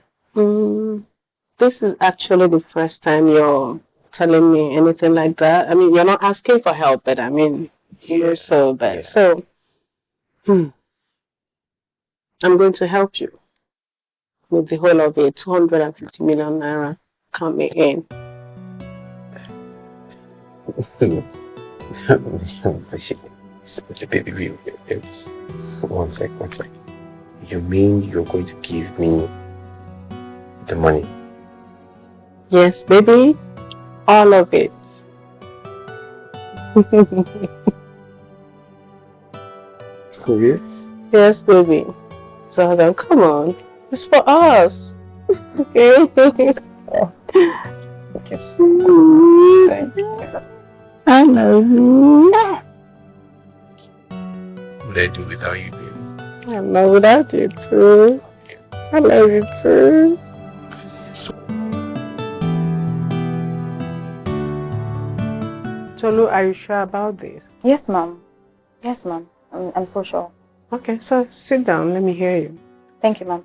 This is actually the first time you're telling me anything like that. I mean, you're not asking for help, but I mean, you're so bad. Yeah. So, I'm going to help you with the whole of it. 250 million naira coming in. Baby, one sec. You mean you're going to give me the money? Yes, baby. All of it. For you? Yes, baby. So then, come on. It's for us. Okay? Thank you. I love you. What would I do without you, baby? I love without you too. I love you too. Tolu, are you sure about this? Yes, ma'am. Yes, ma'am. I'm so sure. Okay, so sit down. Let me hear you. Thank you, ma'am.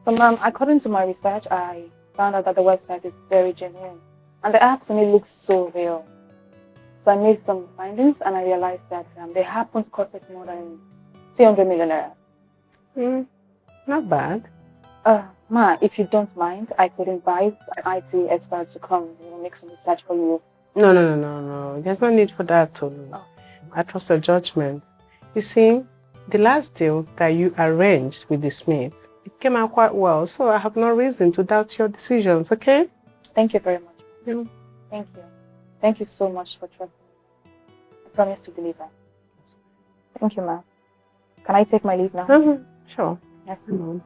So, ma'am, according to my research, I found out that the website is very genuine. And the app to me looks so real. So I made some findings and I realized that the app won't cost us more than 300 million naira. Not bad. Ma, if you don't mind, I could invite an IT expert to come make some research for you. No. There's no need for that, Tolu. Oh. I trust your judgment. You see, the last deal that you arranged with the Smith, it came out quite well, so I have no reason to doubt your decisions, okay? Thank you very much. Yeah. Thank you. Thank you so much for trusting me. I promise to deliver. Thank you, ma'am. Can I take my leave now? Sure. Yes, ma'am.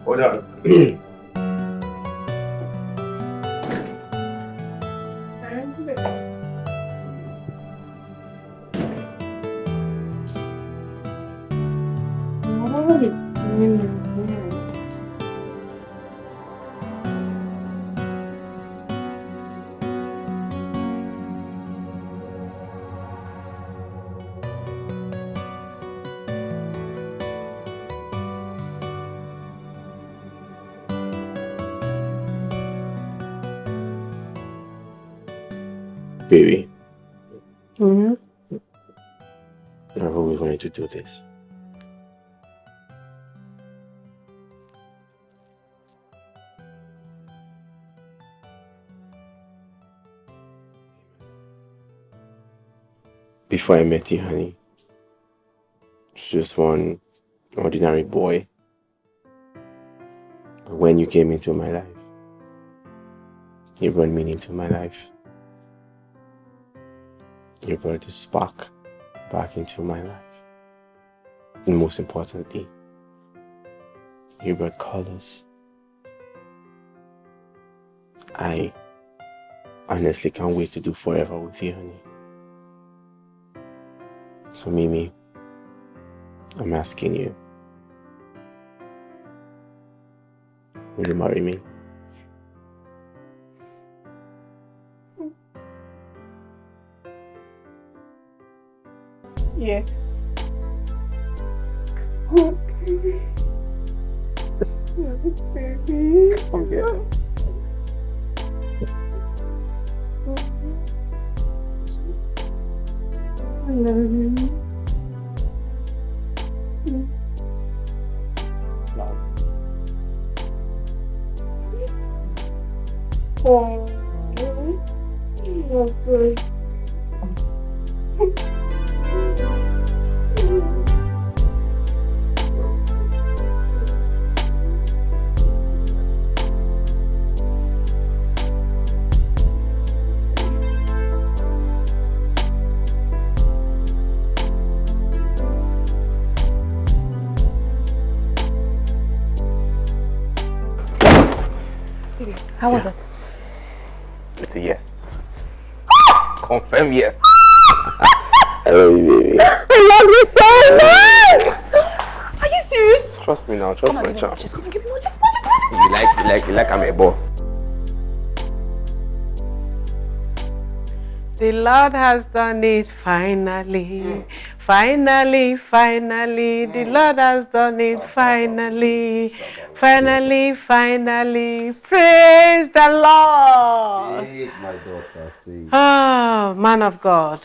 Hold on. Baby, I always wanted to do this. Before I met you, honey, just one ordinary boy. But when you came into my life, you brought meaning to my life. You brought the spark back into my life. And most importantly, you brought colors. I honestly can't wait to do forever with you, honey. So Mimi, I'm asking you, will you marry me? Yes. Baby. Come here. I love you. Oh, good. How was it? It's a yes. Confirm yes. I love you, baby. I love you so much! Are you serious? Trust me now, trust my child. Just come and give me more, just You like I'm a boy. The Lord has done it finally. Finally, the Lord has done it finally. Finally. Praise the Lord. Say it, my daughter, say it. Oh, man of God.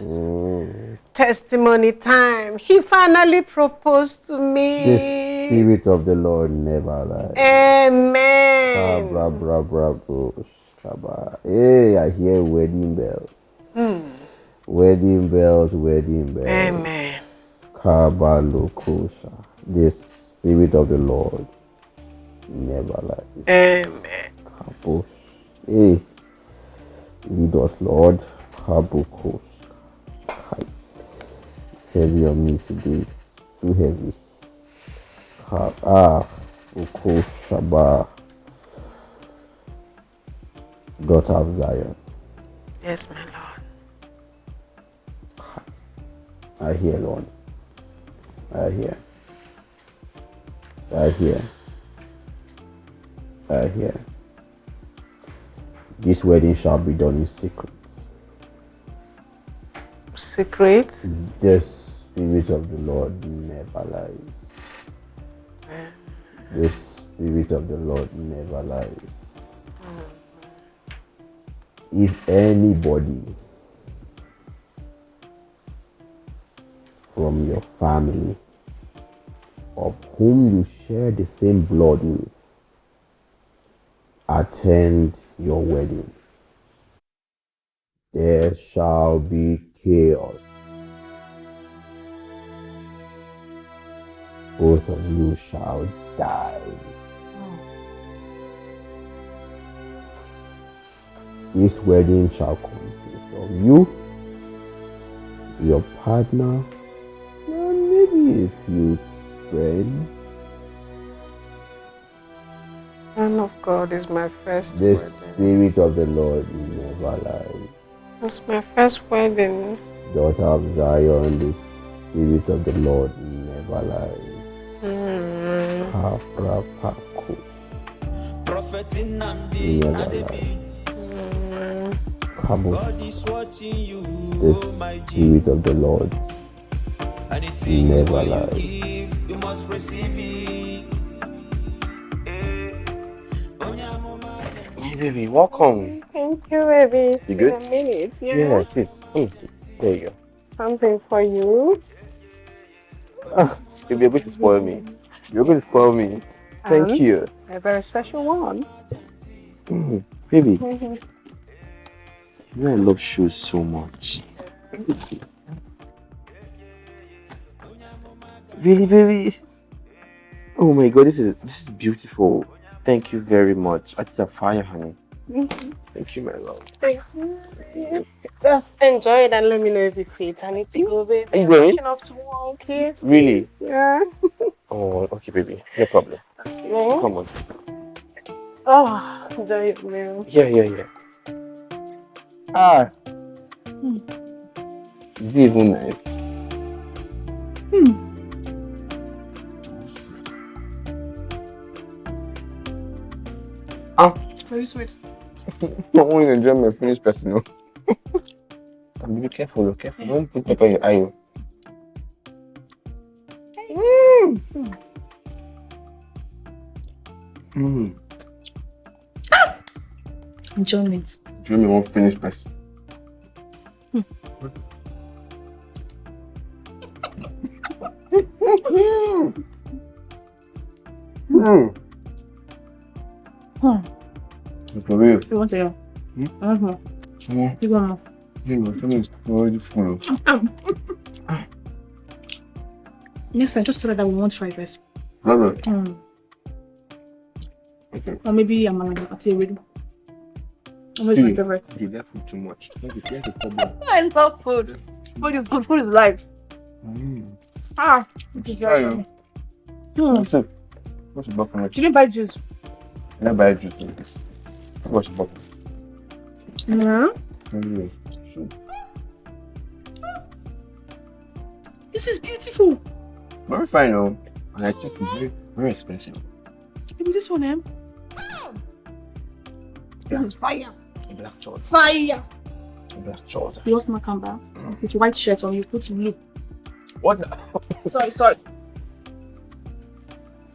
Testimony time. He finally proposed to me. The Spirit of the Lord never lies. Amen. Hey, I hear wedding bells. Wedding bells. Amen. Kabalokosha. The Spirit of the Lord never lies. Amen. Kabosh. Hey. us, Lord. Kaboko. Heavy on me today. Too heavy. Oko Shaba. Daughter of Zion. Yes, my Lord. I hear, Lord. I hear. I hear. I hear. This wedding shall be done in secret. Secret? The Spirit of the Lord never lies. The Spirit of the Lord never lies. If anybody from your family of whom you share the same blood with attend your wedding, there shall be chaos. Both of you shall die. This wedding shall consist of you, your partner, and maybe a few friends. Man of God is my first The wedding. Spirit of the Lord never lies. It's my first wedding. Daughter of Zion, the Spirit of the Lord never lies. Prophet in Namdi, God is watching you, the Spirit of the Lord never lies. you must receive it. Hey baby, welcome. Thank you, baby. You good? In a minute, yeah. Yeah, please. Let me see. There you go. Something for you. Baby, you're going to spoil me. You're going to spoil me. Thank you. A very special one. Baby, you know I love shoes so much. Really, baby? Oh my God, this is beautiful. Thank you very much. It's a fire, honey. Thank you, my love. Thank you. Just enjoy it and let me know if you fit. I need to go, baby. Are you going? I'm off to work, yes. Really? Yeah. Oh, okay, baby. No problem. Yeah. Come on. Oh, enjoy your meal. Yeah. Is it even nice? Very sweet. I won't enjoy my finished person. Be careful, careful. Don't put pepper in your eye. Enjoyment. Do you want finished person? For real. You want to hear? You want more? It's already full. Next time, just tell her that we want fried rice. Okay. Or maybe amala ati ewedu. Always my favorite. You left food too much. That's the problem. I love food. Food is good. Food is life. This is very good. What's it? What's the buffalo? You didn't buy juice. I didn't buy juice. What's the buffalo? This is beautiful. Very fine, though. And I checked it, very, very expensive. Maybe this one, This is fire. Black trouser. Fire. Black trouser. You lost my camera. With white shirt on, you put blue. What? Sorry.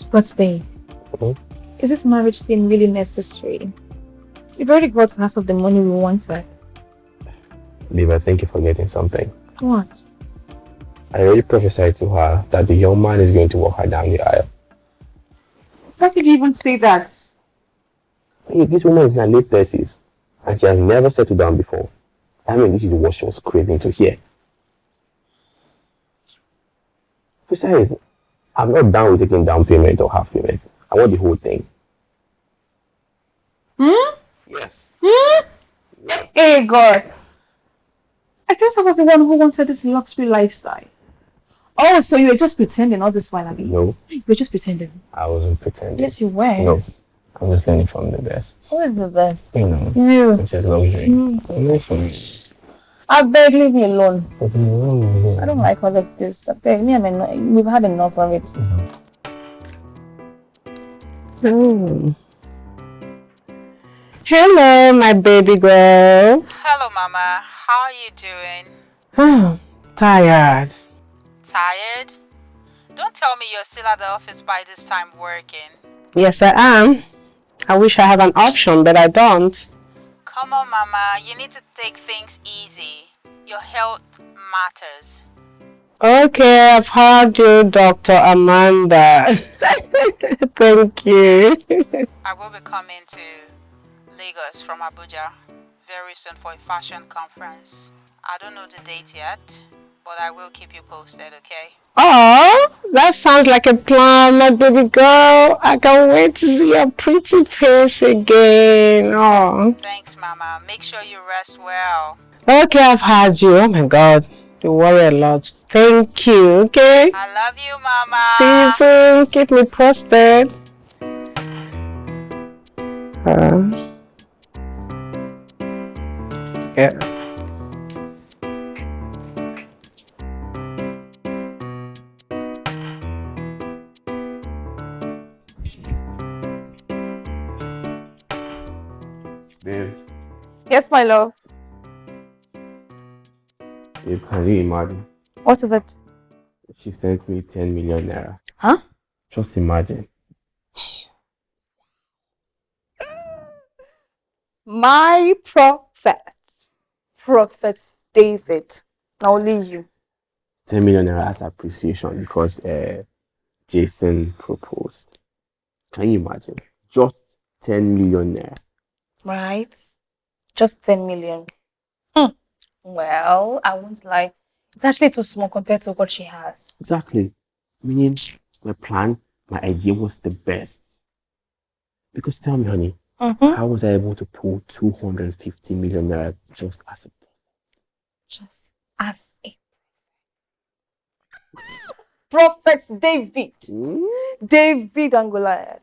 But babe, is this marriage thing really necessary? We've already got half of the money we wanted. Babe, I think you're forgetting something. What? I already prophesied to her that the young man is going to walk her down the aisle. How could you even say that? Hey, this woman is in her late 30s and she has never settled down before. I mean, this is what she was craving to hear. Besides, I'm not down with taking down payment or half payment. I want the whole thing. Yes. Yes. Hey God, I thought I was the one who wanted this luxury lifestyle. Oh, so you were just pretending all this while, Abby? No, You were just pretending. I wasn't pretending. Yes, you were. No, I'm just learning from the best. Who is the best? You know, You. it says luxury. I'm learning from you. I beg, leave me alone. But you're wrong with me. I don't like all of this. I beg, we've had enough of it. Hello, my baby girl. Hello, Mama. How are you doing? Tired. Tired? Don't tell me you're still at the office by this time working. Yes, I am. I wish I had an option, but I don't. Come on, Mama. You need to take things easy. Your health matters. Okay, I've heard you, Dr. Amanda. Thank you. I will be coming to Lagos from Abuja very soon for a fashion conference. I don't know the date yet, but I will keep you posted, okay? Oh, that sounds like a plan, my baby girl. I can't wait to see your pretty face again. Oh. Thanks, Mama. Make sure you rest well. Okay, I've heard you. Oh my God, you worry a lot. Thank you, okay? I love you, Mama. See you soon. Keep me posted. Yeah. Babe, Yes, my love. can you imagine? What is it? She sent me 10 million naira. Huh? Just imagine. My prophet. Prophet David. Only you. 10 million naira as appreciation because Jason proposed. Can you imagine? Just 10 million naira. Right? Just 10 million. Well, I won't lie. It's actually too small compared to what she has. Exactly. Meaning, my plan, my idea was the best. Because tell me, honey, how was I able to pull 250 million naira just as a Prophet David. David and Goliath.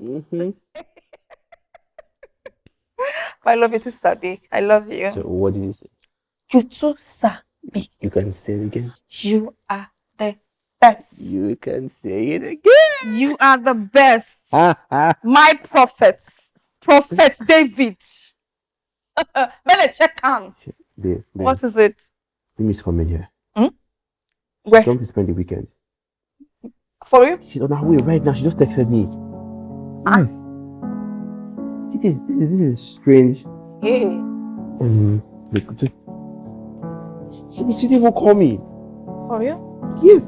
I love you too, Sabi. I love you. So what did you say? You too, Sabi. You can say it again. You are the best. You can say it again. You are the best. My prophets. Prophet David. Better check on. Babe, What is it? Mimi's coming here. She's Where? going to spend the weekend. For you? She's on her way right now. She just texted me. Yes. This is strange. Yeah. Look, she didn't even call me. For you? Yes.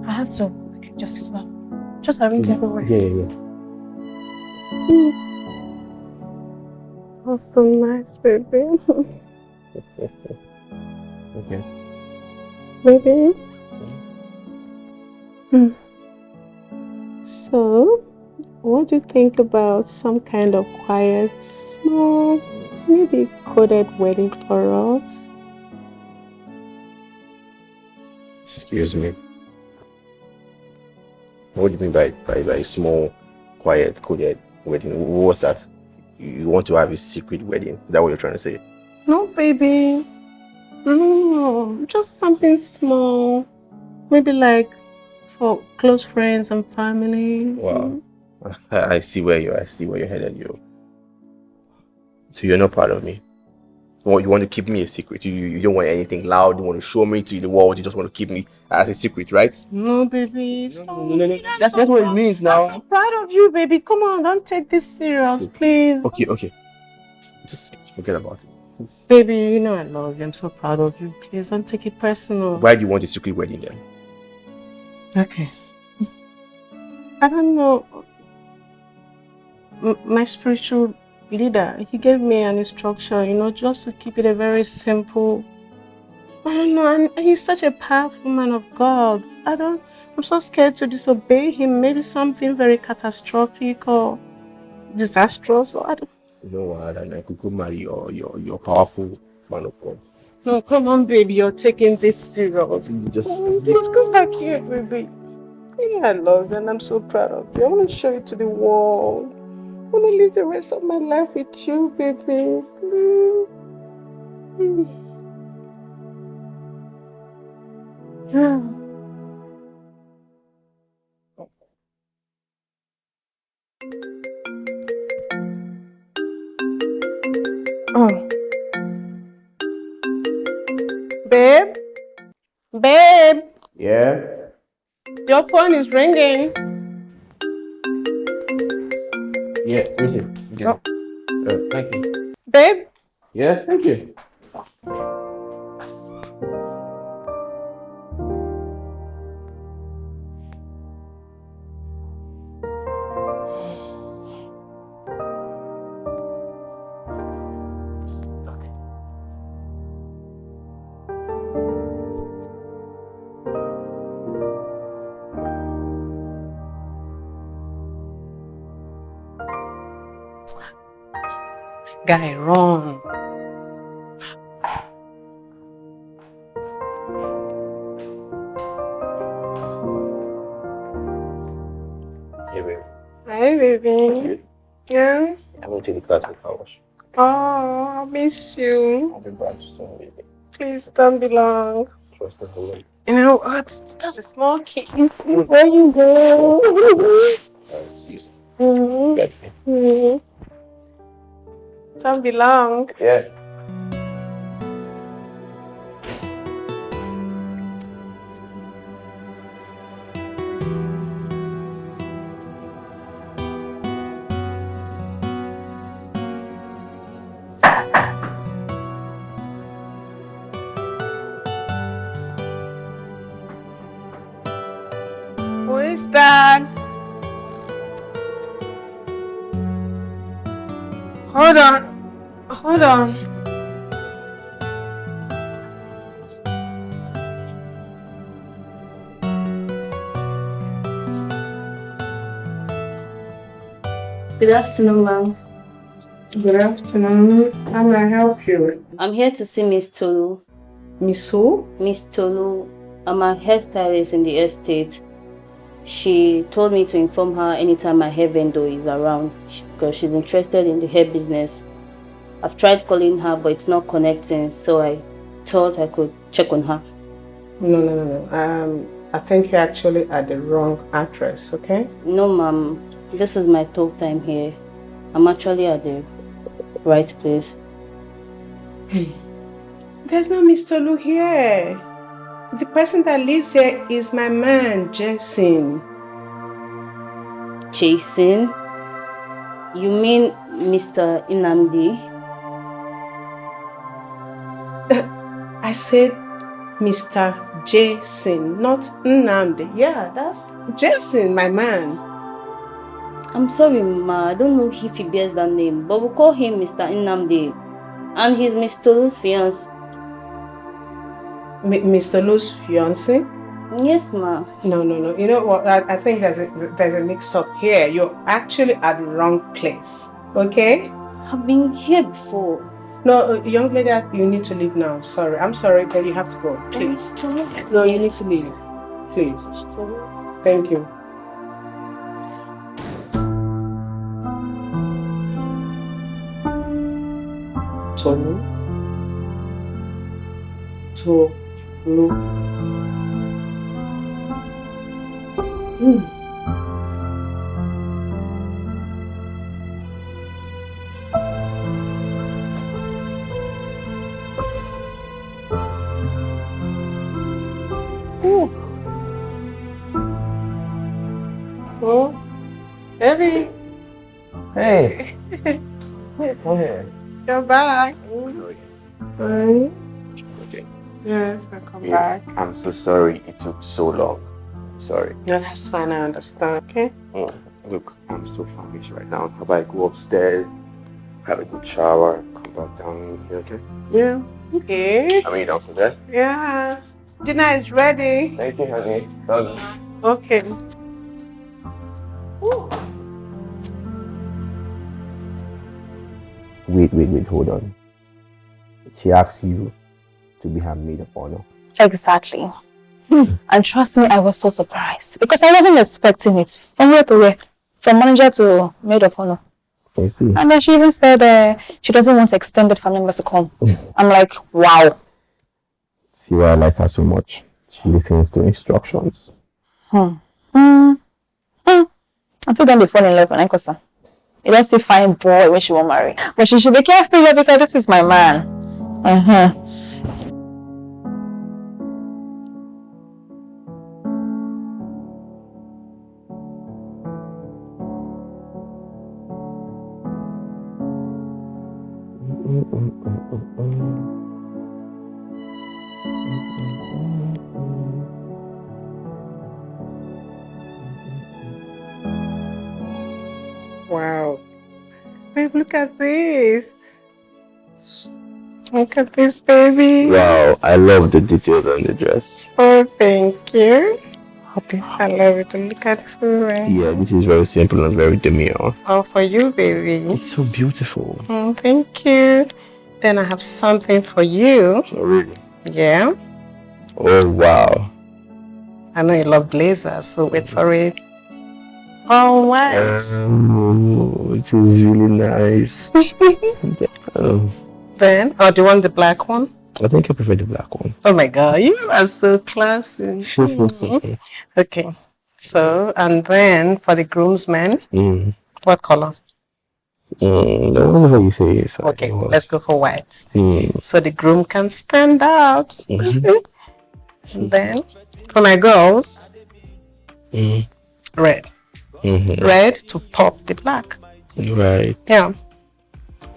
I have to. Okay, just arrange everywhere. Yeah. Oh, so nice, baby. Okay. Baby. So, what do you think about some kind of quiet, small, maybe coded wedding for us? Excuse me. What do you mean by small, quiet, coded wedding? What's that? You want to have a secret wedding? Is that what you're trying to say? No, baby. No, just something small. Maybe like for close friends and family. Wow. I see where you're headed, yo. So you're not part of me. You want to keep me a secret. You don't want anything loud. You want to show me to the world. You just want to keep me as a secret, right? No, baby. Stop. No. That's what it means now. I'm so proud of you, baby. Come on, don't take this serious, please. Okay. Just forget about it. Baby, you know I love you. I'm so proud of you. Please don't take it personal. Why do you want a secret wedding then? Okay. I don't know. My spiritual leader, he gave me an instruction, just to keep it a very simple. I don't know, and he's such a powerful man of God. I'm so scared to disobey him. Maybe something very catastrophic or disastrous. Or You know what? And I could go marry your powerful man of God. No, come on, baby. You're taking this serious. Just Please come back here, baby. Yeah, I love you and I'm so proud of you. I want to show you to the world. I want to live the rest of my life with you, baby. Oh. Babe? Babe? Yeah? Your phone is ringing. Yeah, listen. Yeah. Thank you. Babe? Yeah, thank you. Guy, wrong. Hey, baby. Hi, baby. Yeah? I'm going to take the car to the car wash. Oh, I miss you. I'll be back soon, baby. Please don't be long. Trust me, hold You know what? Just a small kiss. Where you go? Alright, see you soon. Don't be long. Yeah. Who is that? Hold on. Hold on. Good afternoon, ma'am. Good afternoon. How may I help you? I'm here to see Miss Tolu. Miss who? Miss Tolu, I'm a hairstylist in the estate. She told me to inform her anytime my hair vendor is around because she's interested in the hair business. I've tried calling her, but it's not connecting, so I thought I could check on her. No. I think you're actually at the wrong address, okay? No, ma'am. This is my talk time here. I'm actually at the right place. There's no Miss Tolu here. The person that lives here is my man, Jason. Jason? You mean Mr. Inamdi? I said Mr. Jason, not Nnamdi. Yeah, that's Jason, my man. I'm sorry, ma. I don't know if he bears that name, but we'll call him Mr. Inamdi. And he's Miss Tolu's fiance. Miss Tolu's fiance? Yes, ma. No. You know what? I think there's a mix-up here. You're actually at the wrong place. Okay? I've been here before. No, young lady, you need to leave now. Sorry. I'm sorry, but you have to go. Please. No, you need to leave. Please. Thank you. Tolu. Oh, Evie. Hey. Come here. You're back. Hi. Okay. Yes, welcome back. I'm so sorry it took so long. Sorry. No, that's fine. I understand. Okay. Look, I'm so famished right now. How about I go upstairs, have a good shower, come back down here, okay? Yeah. Okay. I mean, downstairs. Yeah. Dinner is ready. Thank you, honey. Okay. Ooh. Wait, hold on. She asked you to be her maid of honor. Exactly. And trust me, I was so surprised because I wasn't expecting it. From where to where? From manager to maid of honor. I see. And then she even said she doesn't want extended family members to come. I'm like, wow. See why I like her so much. She listens to instructions. Until then they fall in love and I cause you don't see fine boy when she won't marry. But she should be careful because this is my man. Wow. Babe, look at this. Look at this, baby. Wow, I love the details on the dress. Oh, thank you. I love it. Look at it, right? Yeah, this is very simple and very demure. All for you, baby. It's so beautiful. Oh, thank you. Then I have something for you. Oh, really? Yeah. Oh, wow. I know you love blazers, so wait for it. Oh, wow. It is really nice. Then, do you want the black one? I think I prefer the black one. Oh my God, you are so classy. Okay, so, and then for the groomsmen, what color? Whatever you say is. Okay, let's go for white. So the groom can stand out. And then for my girls, red. Red to pop the black. Right. Yeah.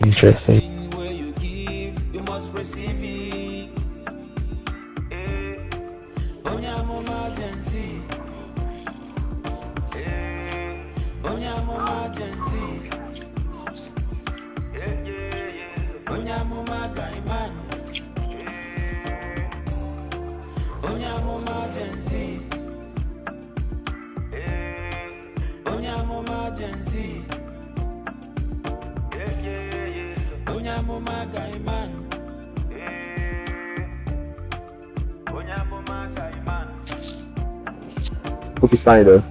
Interesting. Hope it's fine though.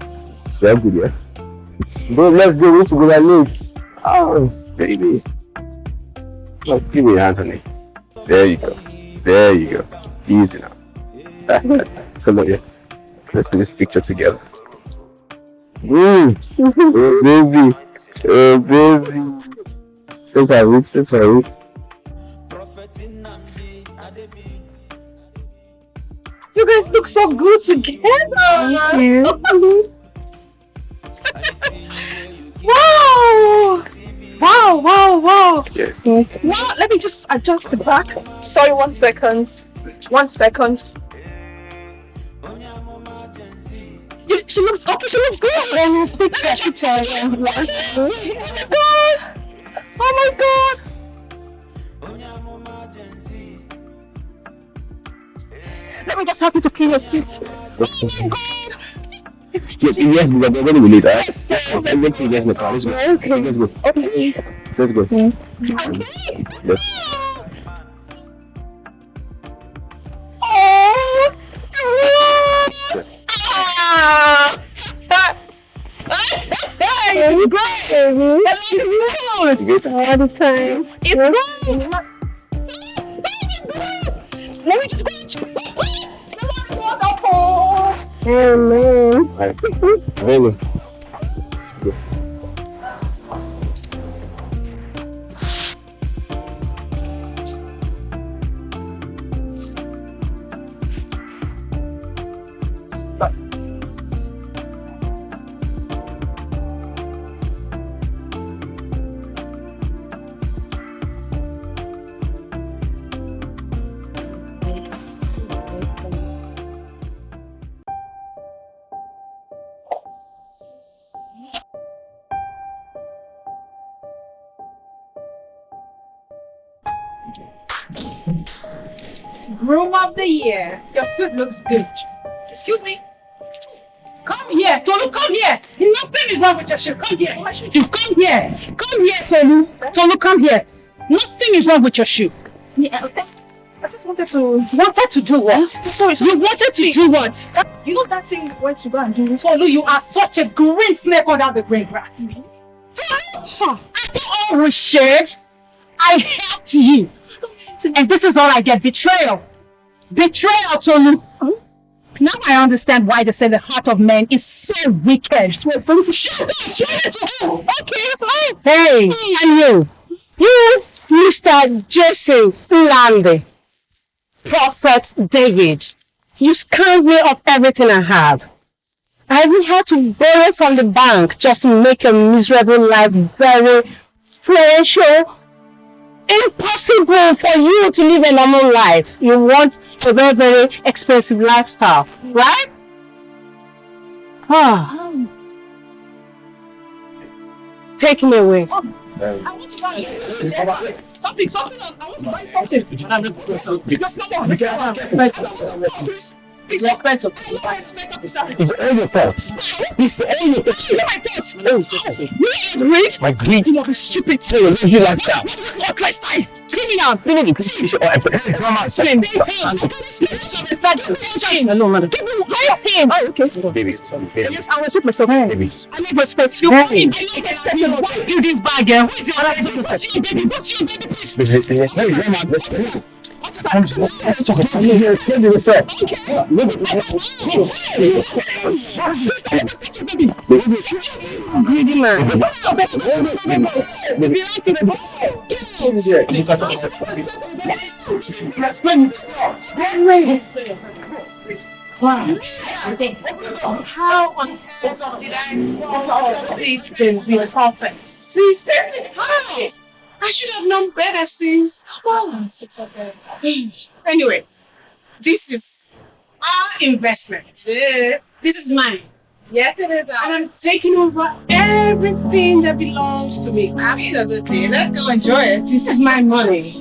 It's very good, yeah? Bro, let's go. We need to go that late. Oh, baby. Oh, give me your hand, honey. There you go. There you go. Easy now. Come on, yeah. Let's do this picture together. Oh, baby. Oh, baby. Let's have it. Let's have it. You guys look so good together. Thank you. Wow. Wow. Yeah. Wow, let me just adjust the back. Sorry, 1 second. 1 second. She looks okay, she looks good. Let me speak picture. Oh my God. Let me just help you to clean your suit. Oh my God. Yes, we're going to be late. Yes, Let's go. Let's go. Okay. Let's go. Okay. Let's go. Okay. Let's. It's great. It's good. All the time. It's good. Let me just go. Hello. Hi. Hello. Let's go. Groom of the year. Your suit looks good. Excuse me. Come here, Tolu, come here. Nothing is wrong with your shoe. Come here. Why should you? Come here. Come here, Tolu. Tolu, come here. Nothing is wrong with your shoe. Yeah, I just wanted to... Wanted to do what? Sorry. You wanted to do what? You know that thing where to go and do it? Tolu, you are such a green snake under the green grass. After all we shared, I helped you. And this is all I get, betrayal. Betrayal, Tolu. Now I understand why they say the heart of man is so wicked. Shut up! Okay, fine. Hey, and you, Mr. Jesse Landy, Prophet David, you scammed me of everything I have. I even had to borrow from the bank just to make your miserable life very flourishing. Impossible for you to live a normal life. You want a very, very expensive lifestyle, right? Take me away. I want to buy something. I want to buy something. Please respect us. It's all your fault. It's all your fault. Greed? My greed. You must be stupid. You like that? What Christ? Criminal. Hello, madam. Oh, okay. Baby, baby. Yes, I respect myself. Baby. I need respect. You want him. Why do this bag, girl? What's your baby? What's your baby, please? Let's talk about you here. Excuse me, sir. Greedy man. How on earth did I fall these Gen Z prophets? See, how? I should have known better since. Well, it's okay. Anyway, this is our investment. Yes. This is mine. Yes, it is. And I'm taking over everything that belongs to me. Absolutely. Let's go enjoy it. This is my money.